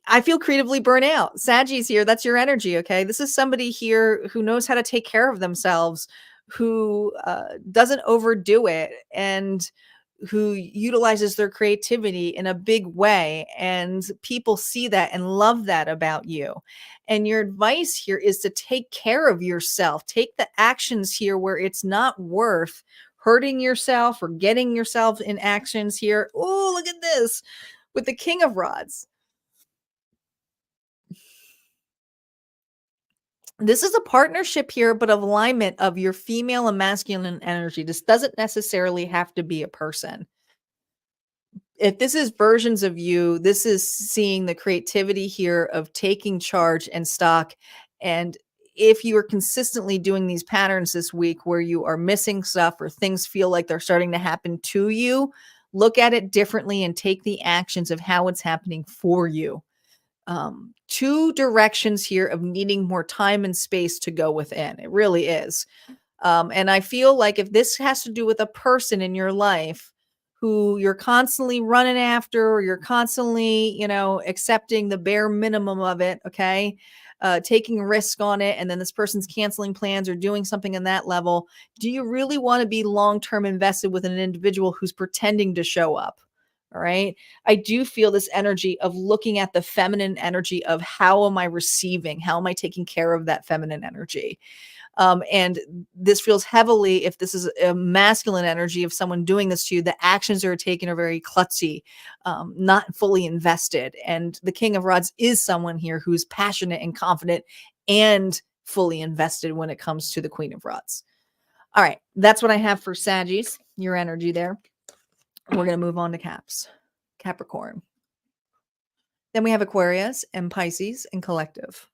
I feel creatively burnt out. Saggies here, that's your energy. Okay. This is somebody here who knows how to take care of themselves, who doesn't overdo it, and who utilizes their creativity in a big way. And people see that and love that about you. And your advice here is to take care of yourself. Take the actions here where it's not worth hurting yourself or getting yourself in actions here. Oh, look at this with the King of Rods. This is a partnership here, but of alignment of your female and masculine energy. This doesn't necessarily have to be a person. If this is versions of you, this is seeing the creativity here of taking charge and stock. And if you are consistently doing these patterns this week where you are missing stuff or things feel like they're starting to happen to you, look at it differently and take the actions of how it's happening for you. Two directions here of needing more time and space to go within. It really is. And I feel like if this has to do with a person in your life who you're constantly running after, or you're constantly, accepting the bare minimum of it, okay? Taking risk on it, and then this person's canceling plans or doing something in that level. Do you really want to be long-term invested with an individual who's pretending to show up? All right. I do feel this energy of looking at the feminine energy of how am I receiving? How am I taking care of that feminine energy? And this feels heavily, if this is a masculine energy of someone doing this to you, the actions that are taken are very klutzy, not fully invested. And the King of Rods is someone here who's passionate and confident and fully invested when it comes to the Queen of Rods. All right. That's what I have for Saggies, your energy there. We're going to move on to Capricorn. Then we have Aquarius and Pisces and collective.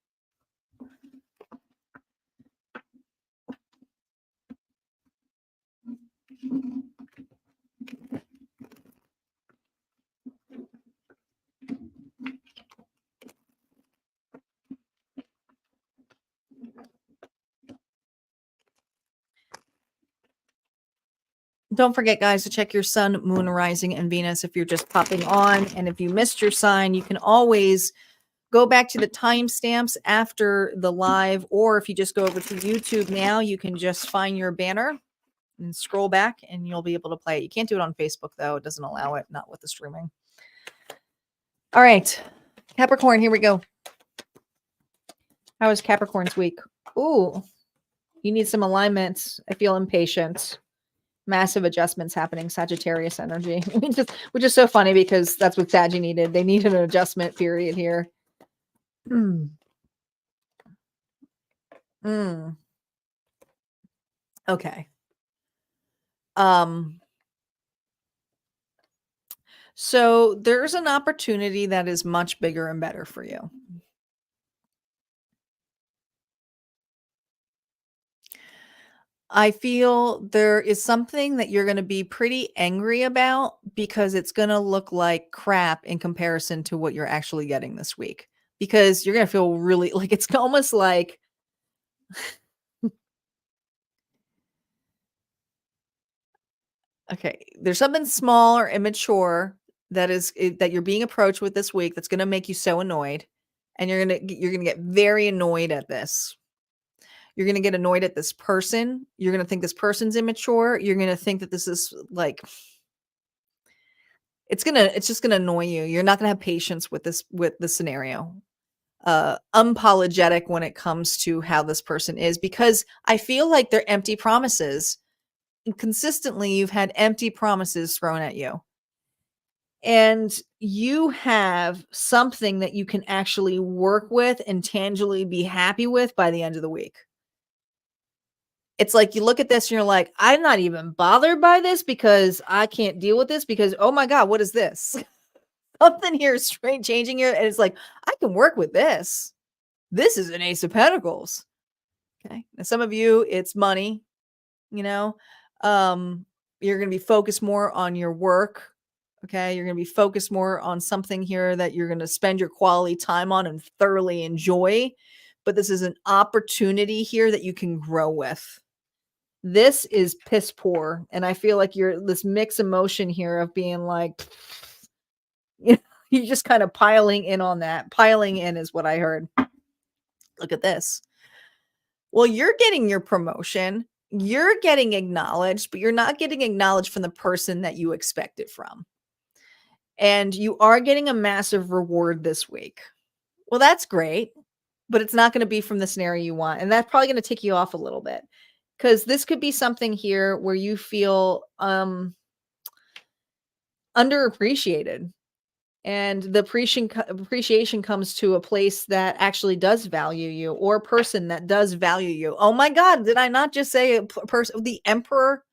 Don't forget, guys, to check your sun, moon, rising, and Venus if you're just popping on. And if you missed your sign, you can always go back to the timestamps after the live, or if you just go over to YouTube now, you can just find your banner and scroll back and you'll be able to play it. You can't do it on Facebook, though. It doesn't allow it, not with the streaming. All right, Capricorn, here we go. How was Capricorn's week? Ooh, you need some alignment. I feel impatient. Massive adjustments happening. Sagittarius energy, which is so funny because that's what Saggy needed. They needed an adjustment period here. Okay. So there's an opportunity that is much bigger and better for you. I feel there is something that you're going to be pretty angry about because it's going to look like crap in comparison to what you're actually getting this week. Because you're going to feel really like it's almost like okay, there's something small or immature that you're being approached with this week that's going to make you so annoyed, and you're going to get very annoyed at this. You're going to get annoyed at this person. You're going to think this person's immature. You're going to think that this is like, it's just going to annoy you. You're not going to have patience with the scenario. Unapologetic when it comes to how this person is, because I feel like they're empty promises. And consistently, you've had empty promises thrown at you. And you have something that you can actually work with and tangibly be happy with by the end of the week. It's like you look at this and you're like, I'm not even bothered by this because I can't deal with this because, oh my God, what is this? Something here is strange changing here. And it's like, I can work with this. This is an Ace of Pentacles. Okay. Now, some of you, it's money, you're going to be focused more on your work. Okay. You're going to be focused more on something here that you're going to spend your quality time on and thoroughly enjoy. But this is an opportunity here that you can grow with. This is piss poor. And I feel like you're this mixed emotion here of being like, you're just kind of piling in on that. Piling in is what I heard. Look at this. Well, you're getting your promotion. You're getting acknowledged, but you're not getting acknowledged from the person that you expect it from. And you are getting a massive reward this week. Well, that's great, but it's not going to be from the scenario you want. And that's probably going to tick you off a little bit. Because this could be something here where you feel underappreciated. And the appreciation comes to a place that actually does value you, or a person that does value you. Oh my God, did I not just say a person? The Emperor?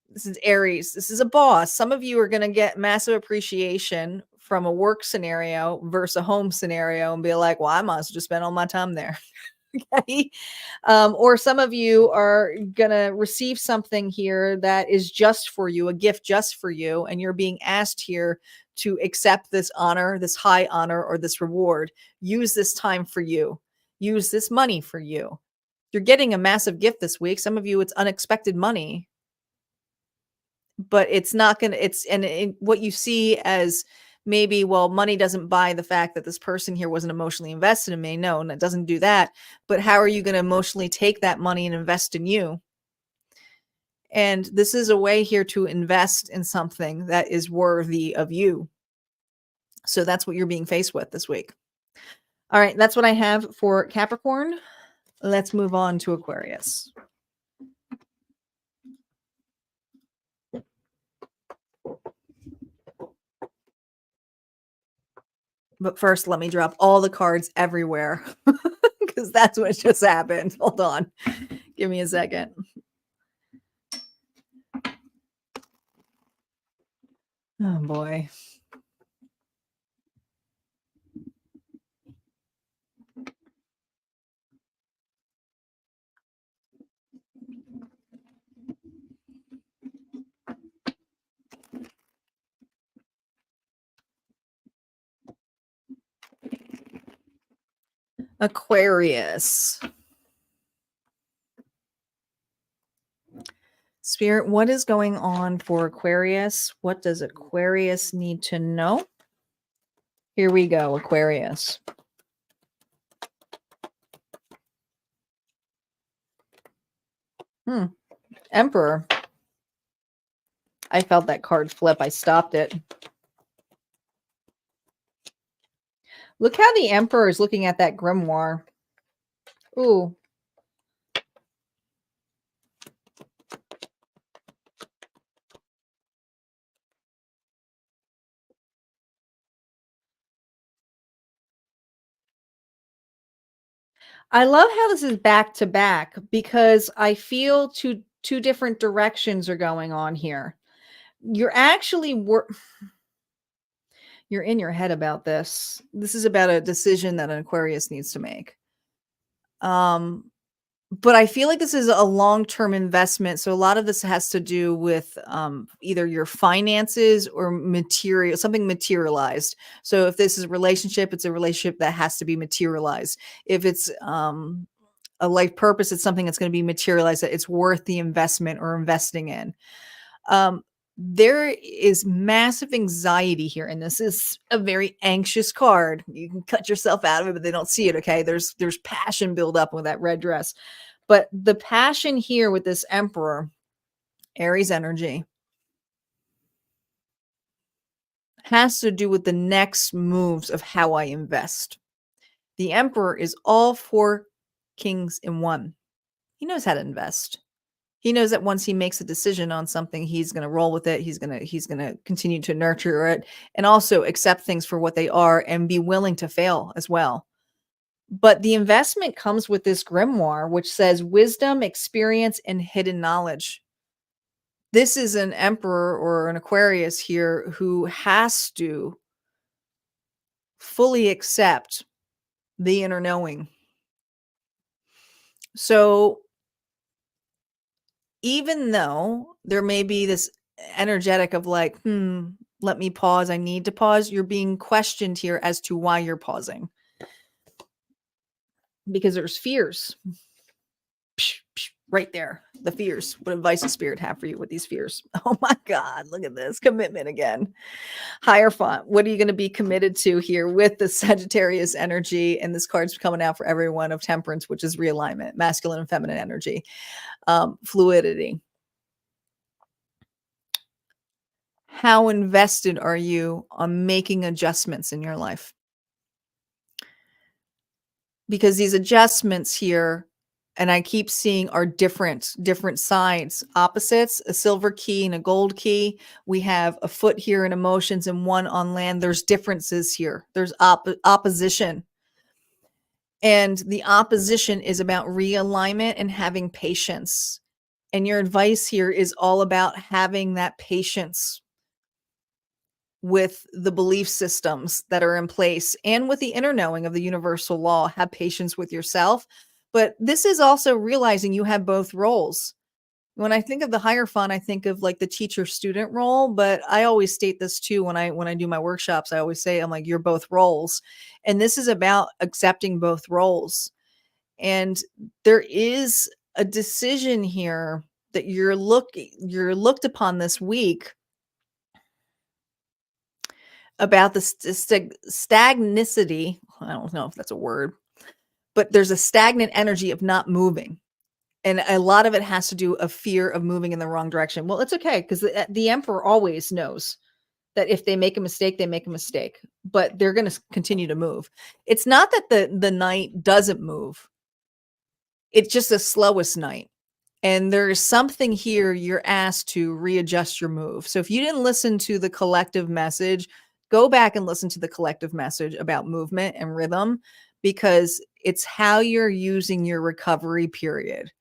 This is Aries. This is a boss. Some of you are going to get massive appreciation from a work scenario versus a home scenario and be like, well, I might as well just spend all my time there. Okay. Or some of you are going to receive something here that is just for you, a gift just for you. And you're being asked here to accept this honor, this high honor, or this reward. Use this time for you. Use this money for you. You're getting a massive gift this week. Some of you, it's unexpected money. but it's not going to, what you see as maybe, well, money doesn't buy the fact that this person here wasn't emotionally invested in me. No, and it doesn't do that. But how are you going to emotionally take that money and invest in you? And this is a way here to invest in something that is worthy of you. So that's what you're being faced with this week. All right, that's what I have for Capricorn. Let's move on to Aquarius. But first, let me drop all the cards everywhere because that's what just happened. Hold on. Give me a second. Oh, boy. Aquarius. Spirit, what is going on for Aquarius? What does Aquarius need to know? Here we go, Aquarius. Emperor. I felt that card flip. I stopped it. Look how the Emperor is looking at that grimoire. Ooh. I love how this is back to back because I feel two different directions are going on here. You're actually you're in your head about this. This is about a decision that an Aquarius needs to make. But I feel like this is a long-term investment. So a lot of this has to do with either your finances or material, something materialized. So if this is a relationship, it's a relationship that has to be materialized. If it's a life purpose, it's something that's going to be materialized, that it's worth the investment or investing in. There is massive anxiety here, and this is a very anxious card. You can cut yourself out of it, but they don't see it. Okay, there's passion build up with that red dress, but the passion here with this Emperor, Aries energy, has to do with the next moves of how I invest. The Emperor is all 4 kings in one. He knows how to invest. He knows that once he makes a decision on something, he's going to roll with it. He's going to continue to nurture it and also accept things for what they are and be willing to fail as well. But the investment comes with this grimoire, which says wisdom, experience, and hidden knowledge. This is an Emperor or an Aquarius here who has to fully accept the inner knowing. So even though there may be this energetic of like, let me pause, I need to pause, you're being questioned here as to why you're pausing. Because there's fears. Right there, the fears. What advice does Spirit have for you with these fears? Oh my God, look at this commitment again. Hierophant, what are you going to be committed to here with the Sagittarius energy? And this card's coming out for everyone of Temperance, which is realignment, masculine and feminine energy, fluidity. How invested are you on making adjustments in your life? Because these adjustments here, and I keep seeing, are different sides, opposites, a silver key and a gold key. We have a foot here in emotions and one on land. There's differences here. There's opposition. And the opposition is about realignment and having patience. And your advice here is all about having that patience with the belief systems that are in place and with the inner knowing of the universal law. Have patience with yourself. But this is also realizing you have both roles. When I think of the Hierophant, I think of like the teacher-student role, but I always state this too when I do my workshops. I always say, I'm like, you're both roles. And this is about accepting both roles. And there is a decision here that you're looked upon this week about the stagnicity. I don't know if that's a word, but there's a stagnant energy of not moving. And a lot of it has to do a fear of moving in the wrong direction. Well, it's okay, because the emperor always knows that if they make a mistake, they make a mistake, but they're going to continue to move. It's not that the night doesn't move. It's just the slowest night. And there's something here you're asked to readjust your move. So if you didn't listen to the collective message, go back and listen to the collective message about movement and rhythm, because it's how you're using your recovery period.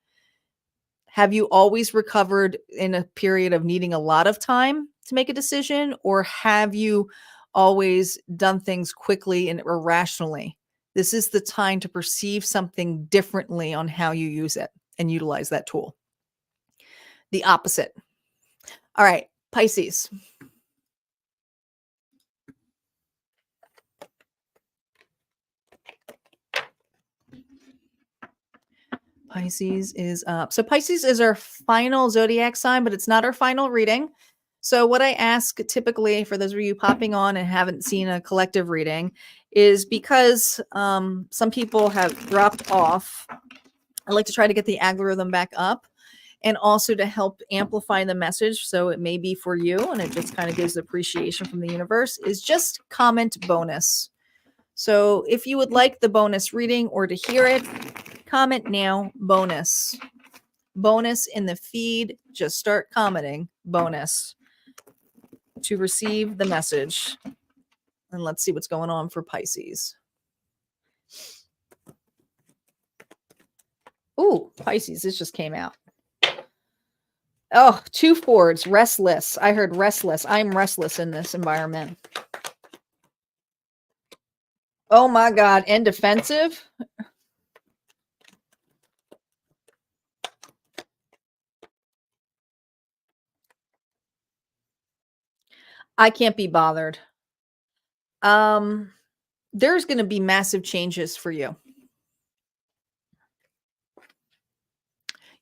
Have you always recovered in a period of needing a lot of time to make a decision, or have you always done things quickly and irrationally? This is the time to perceive something differently on how you use it and utilize that tool. The opposite. All right, Pisces. Pisces is up. So Pisces is our final zodiac sign, but it's not our final reading. So what I ask typically for those of you popping on and haven't seen a collective reading is, because some people have dropped off, I like to try to get the algorithm back up, and also to help amplify the message. So it may be for you, and it just kind of gives appreciation from the universe, is just comment bonus. So if you would like the bonus reading or to hear it, comment now, bonus. Bonus in the feed. Just start commenting bonus to receive the message. And let's see what's going on for Pisces. Ooh, Pisces, this just came out. Oh, 2 fours, restless. I heard restless. I'm restless in this environment. Oh my God, and defensive. I can't be bothered. There's going to be massive changes for you. You're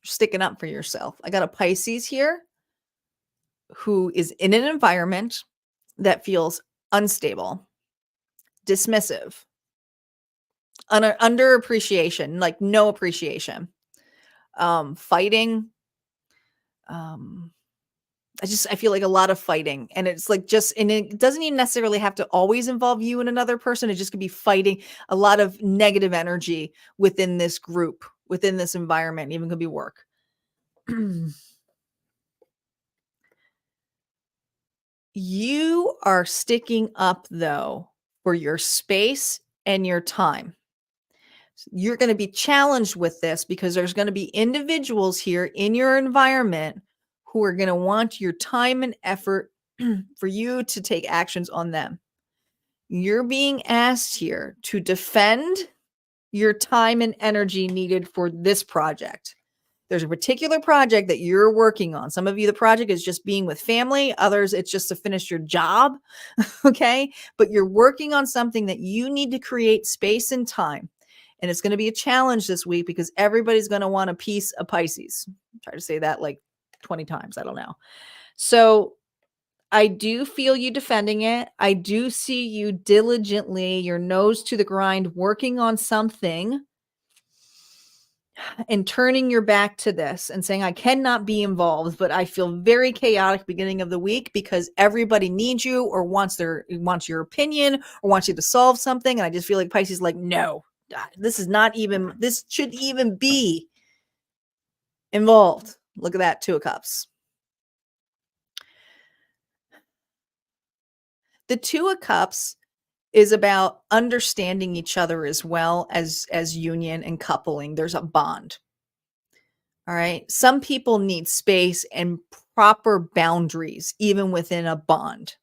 sticking up for yourself. I got a Pisces here who is in an environment that feels unstable, dismissive, under appreciation, like no appreciation, fighting. I feel like a lot of fighting, and it's like and it doesn't even necessarily have to always involve you and another person. It just could be fighting, a lot of negative energy within this group, within this environment, even could be work. You are sticking up though for your space and your time. You're going to be challenged with this because there's going to be individuals here in your environment who are going to want your time and effort for you to take actions on them. You're being asked here to defend your time and energy needed for this project. There's a particular project that you're working on. Some of you, the project is just being with family. Others, it's just to finish your job. Okay. But you're working on something that you need to create space and time. And it's going to be a challenge this week because everybody's going to want a piece of Pisces. Try to say that like 20 times. I don't know. So I do feel you defending it. I do see you diligently, your nose to the grind, working on something and turning your back to this and saying, I cannot be involved, but I feel very chaotic beginning of the week because everybody needs you or wants your opinion or wants you to solve something. And I just feel like Pisces is like, no, this should even be involved. Look at that, 2 of Cups. The 2 of Cups is about understanding each other as well as union and coupling. There's a bond. All right. Some people need space and proper boundaries, even within a bond.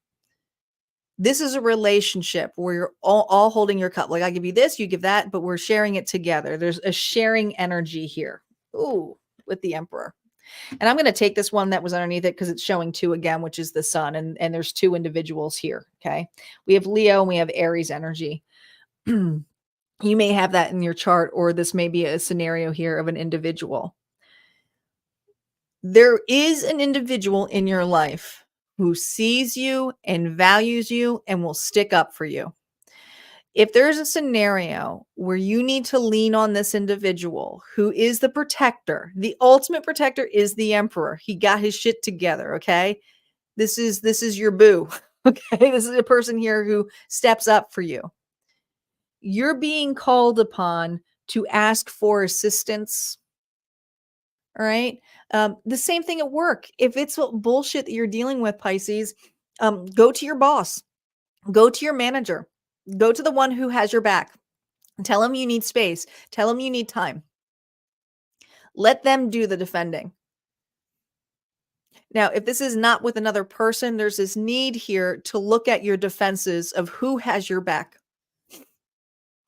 This is a relationship where you're all holding your cup. Like I give you this, you give that, but we're sharing it together. There's a sharing energy here. Ooh, with the Emperor. And I'm going to take this one that was underneath it because it's showing 2 again, which is the Sun. And there's 2 individuals here. Okay. We have Leo and we have Aries energy. You may have that in your chart, or this may be a scenario here of an individual. There is an individual in your life who sees you and values you and will stick up for you. If there's a scenario where you need to lean on this individual who is the protector, the ultimate protector is the emperor. He got his shit together, okay? This is your boo. Okay? This is a person here who steps up for you. You're being called upon to ask for assistance. All right. The same thing at work. If it's what bullshit that you're dealing with, Pisces, go to your boss, go to your manager, go to the one who has your back. Tell them you need space. Tell them you need time. Let them do the defending. Now, if this is not with another person, there's this need here to look at your defenses of who has your back.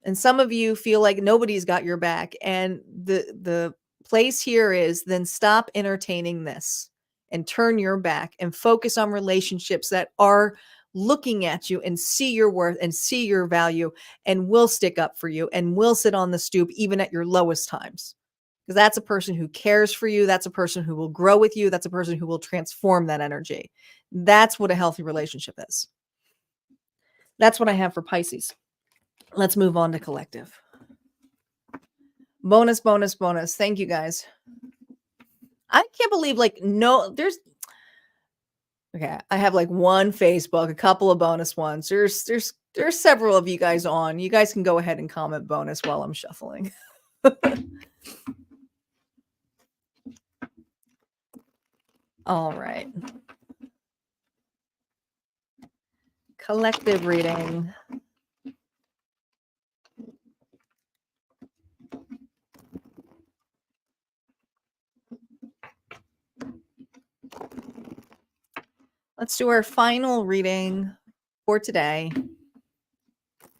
And some of you feel like nobody's got your back. And the place here is then stop entertaining this and turn your back and focus on relationships that are looking at you and see your worth and see your value and will stick up for you and will sit on the stoop even at your lowest times. Because that's a person who cares for you. That's a person who will grow with you. That's a person who will transform that energy. That's what a healthy relationship is. That's what I have for Pisces. Let's move on to collective. Bonus, bonus, bonus. Thank you guys. I can't believe okay, I have like one Facebook, a couple of bonus ones. There's several of you guys on. You guys can go ahead and comment bonus while I'm shuffling. All right. Collective reading. Let's do our final reading for today.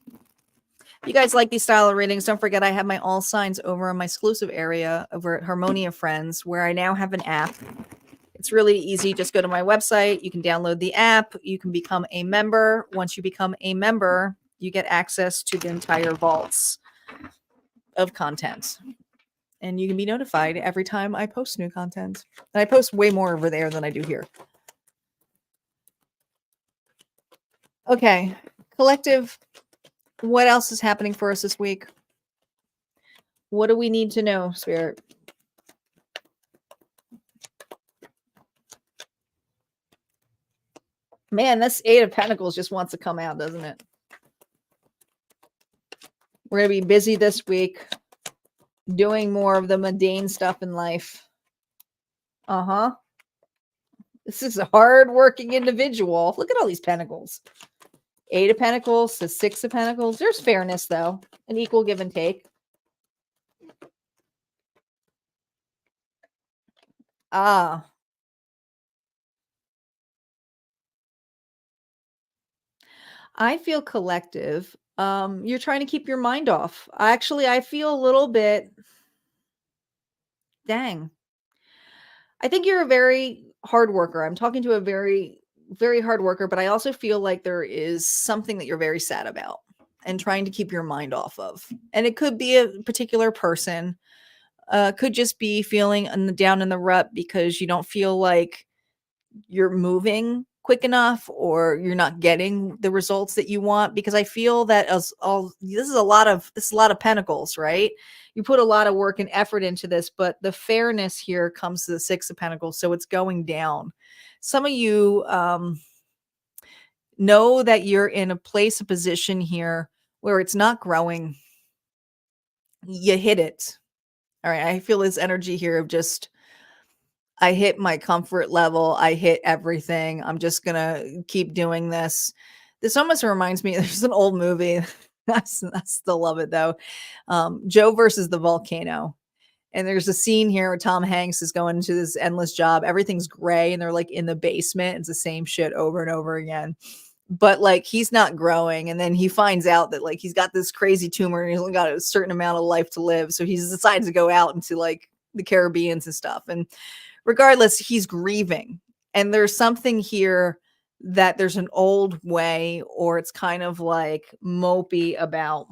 If you guys like these style of readings, don't forget I have my all signs over in my exclusive area over at Harmonia Friends, where I now have an app. It's really easy. Just go to my website. You can download the app. You can become a member. Once you become a member, you get access to the entire vaults of content. And you can be notified every time I post new content. And I post way more over there than I do here. Okay, collective, what else is happening for us this week? What do we need to know, Spirit? Man, this Eight of Pentacles just wants to come out, doesn't it? We're going to be busy this week doing more of the mundane stuff in life. This is a hard-working individual. Look at all these pentacles. Eight of Pentacles to Six of Pentacles. There's fairness, though. An equal give and take. I feel collective. You're trying to keep your mind off. Actually, I feel a little bit... Dang. I think you're a very hard worker. I'm talking to a very, very hard worker, but I also feel like there is something that you're very sad about and trying to keep your mind off of. And it could be a particular person, could just be feeling down in the rut because you don't feel like you're moving quick enough or you're not getting the results that you want. Because I feel that this is a lot of pentacles, right? You put a lot of work and effort into this, but the fairness here comes to the Six of Pentacles. So it's going down. Some of you know that you're in a position here where it's not growing. You hit it. All right. I feel this energy here of just, I hit my comfort level. I hit everything. I'm just going to keep doing this. This almost reminds me, there's an old movie. I still love it though. Joe versus the volcano. And there's a scene here where Tom Hanks is going into this endless job. Everything's gray and they're like in the basement. It's the same shit over and over again. But like he's not growing. And then he finds out that like he's got this crazy tumor and he's only got a certain amount of life to live. So he decides to go out into like the Caribbean and stuff. And regardless, he's grieving. And there's something here that there's an old way, or it's kind of like mopey about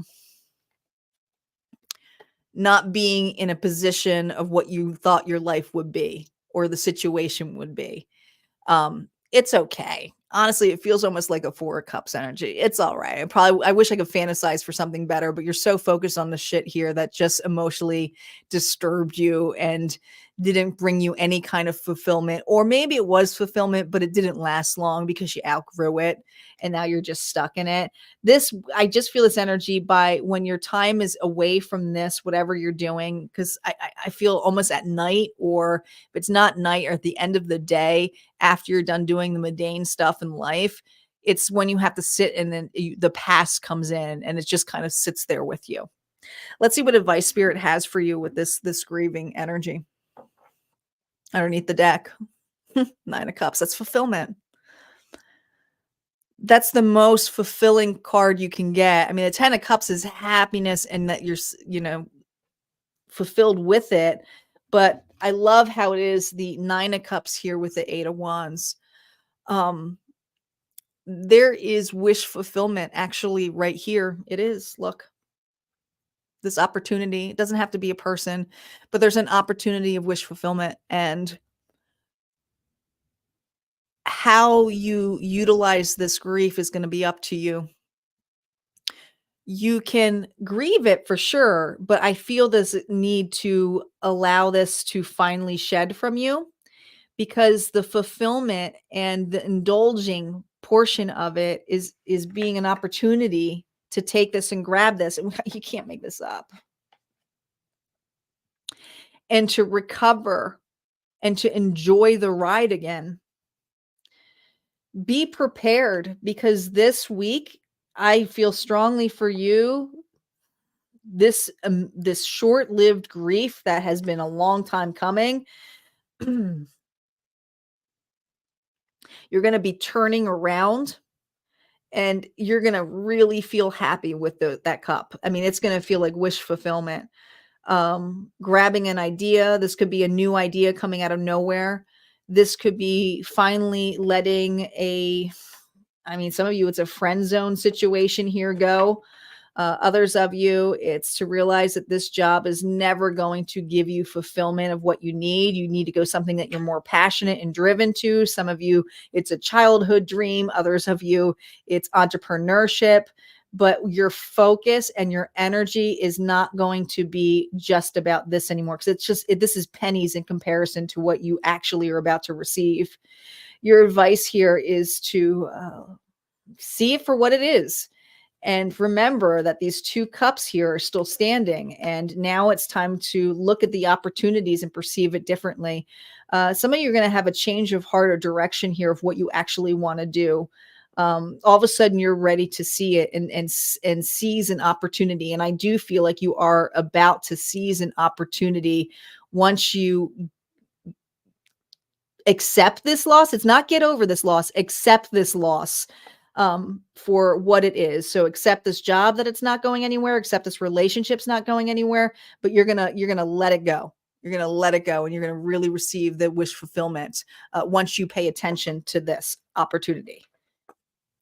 not being in a position of what you thought your life would be. or the situation would be. It's okay. Honestly, it feels almost like a Four of Cups energy. It's all right. I wish I could fantasize for something better, but you're so focused on the shit here that just emotionally disturbed you and didn't bring you any kind of fulfillment. Or maybe it was fulfillment, but it didn't last long because you outgrew it and now you're just stuck in it. I just feel this energy by when your time is away from this, whatever you're doing, because I feel almost at night, or if it's not night, or at the end of the day, after you're done doing the mundane stuff in life, it's when you have to sit and then the past comes in and it just kind of sits there with you. Let's see what advice Spirit has for you with this grieving energy. Underneath the deck, Nine of Cups, that's fulfillment. That's the most fulfilling card you can get. I mean, the 10 of Cups is happiness and that you're, fulfilled with it. But I love how it is the Nine of Cups here with the Eight of Wands. There is wish fulfillment actually right here. It is. Look, this opportunity. It doesn't have to be a person, but there's an opportunity of wish fulfillment, and how you utilize this grief is going to be up to you. You can grieve it for sure, but I feel this need to allow this to finally shed from you, because the fulfillment and the indulging portion of it is being an opportunity to take this and grab this, and you can't make this up, and to recover and to enjoy the ride again. Be prepared, because this week I feel strongly for you. This short-lived grief that has been a long time coming, you're going to be turning around and you're going to really feel happy with that cup. I mean, it's going to feel like wish fulfillment. Grabbing an idea. This could be a new idea coming out of nowhere. This could be finally letting some of you, it's a friend zone situation here go. Others of you, it's to realize that this job is never going to give you fulfillment of what you need. You need to go something that you're more passionate and driven to. Some of you, it's a childhood dream. Others of you, it's entrepreneurship. But your focus and your energy is not going to be just about this anymore, because this is pennies in comparison to what you actually are about to receive. Your advice here is to see it for what it is. And remember that these two cups here are still standing. And now it's time to look at the opportunities and perceive it differently. Some of you are going to have a change of heart or direction here of what you actually want to do. All of a sudden you're ready to see it and seize an opportunity. And I do feel like you are about to seize an opportunity once you accept this loss. It's not get over this loss, accept this loss for what it is. So accept this job that it's not going anywhere, accept this relationship's not going anywhere, but you're going to let it go. You're going to let it go, and you're going to really receive the wish fulfillment once you pay attention to this opportunity.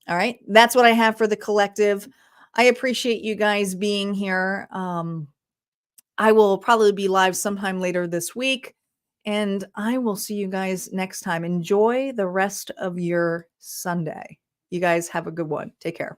All right. That's what I have for the collective. I appreciate you guys being here. I will probably be live sometime later this week, and I will see you guys next time. Enjoy the rest of your Sunday. You guys have a good one. Take care.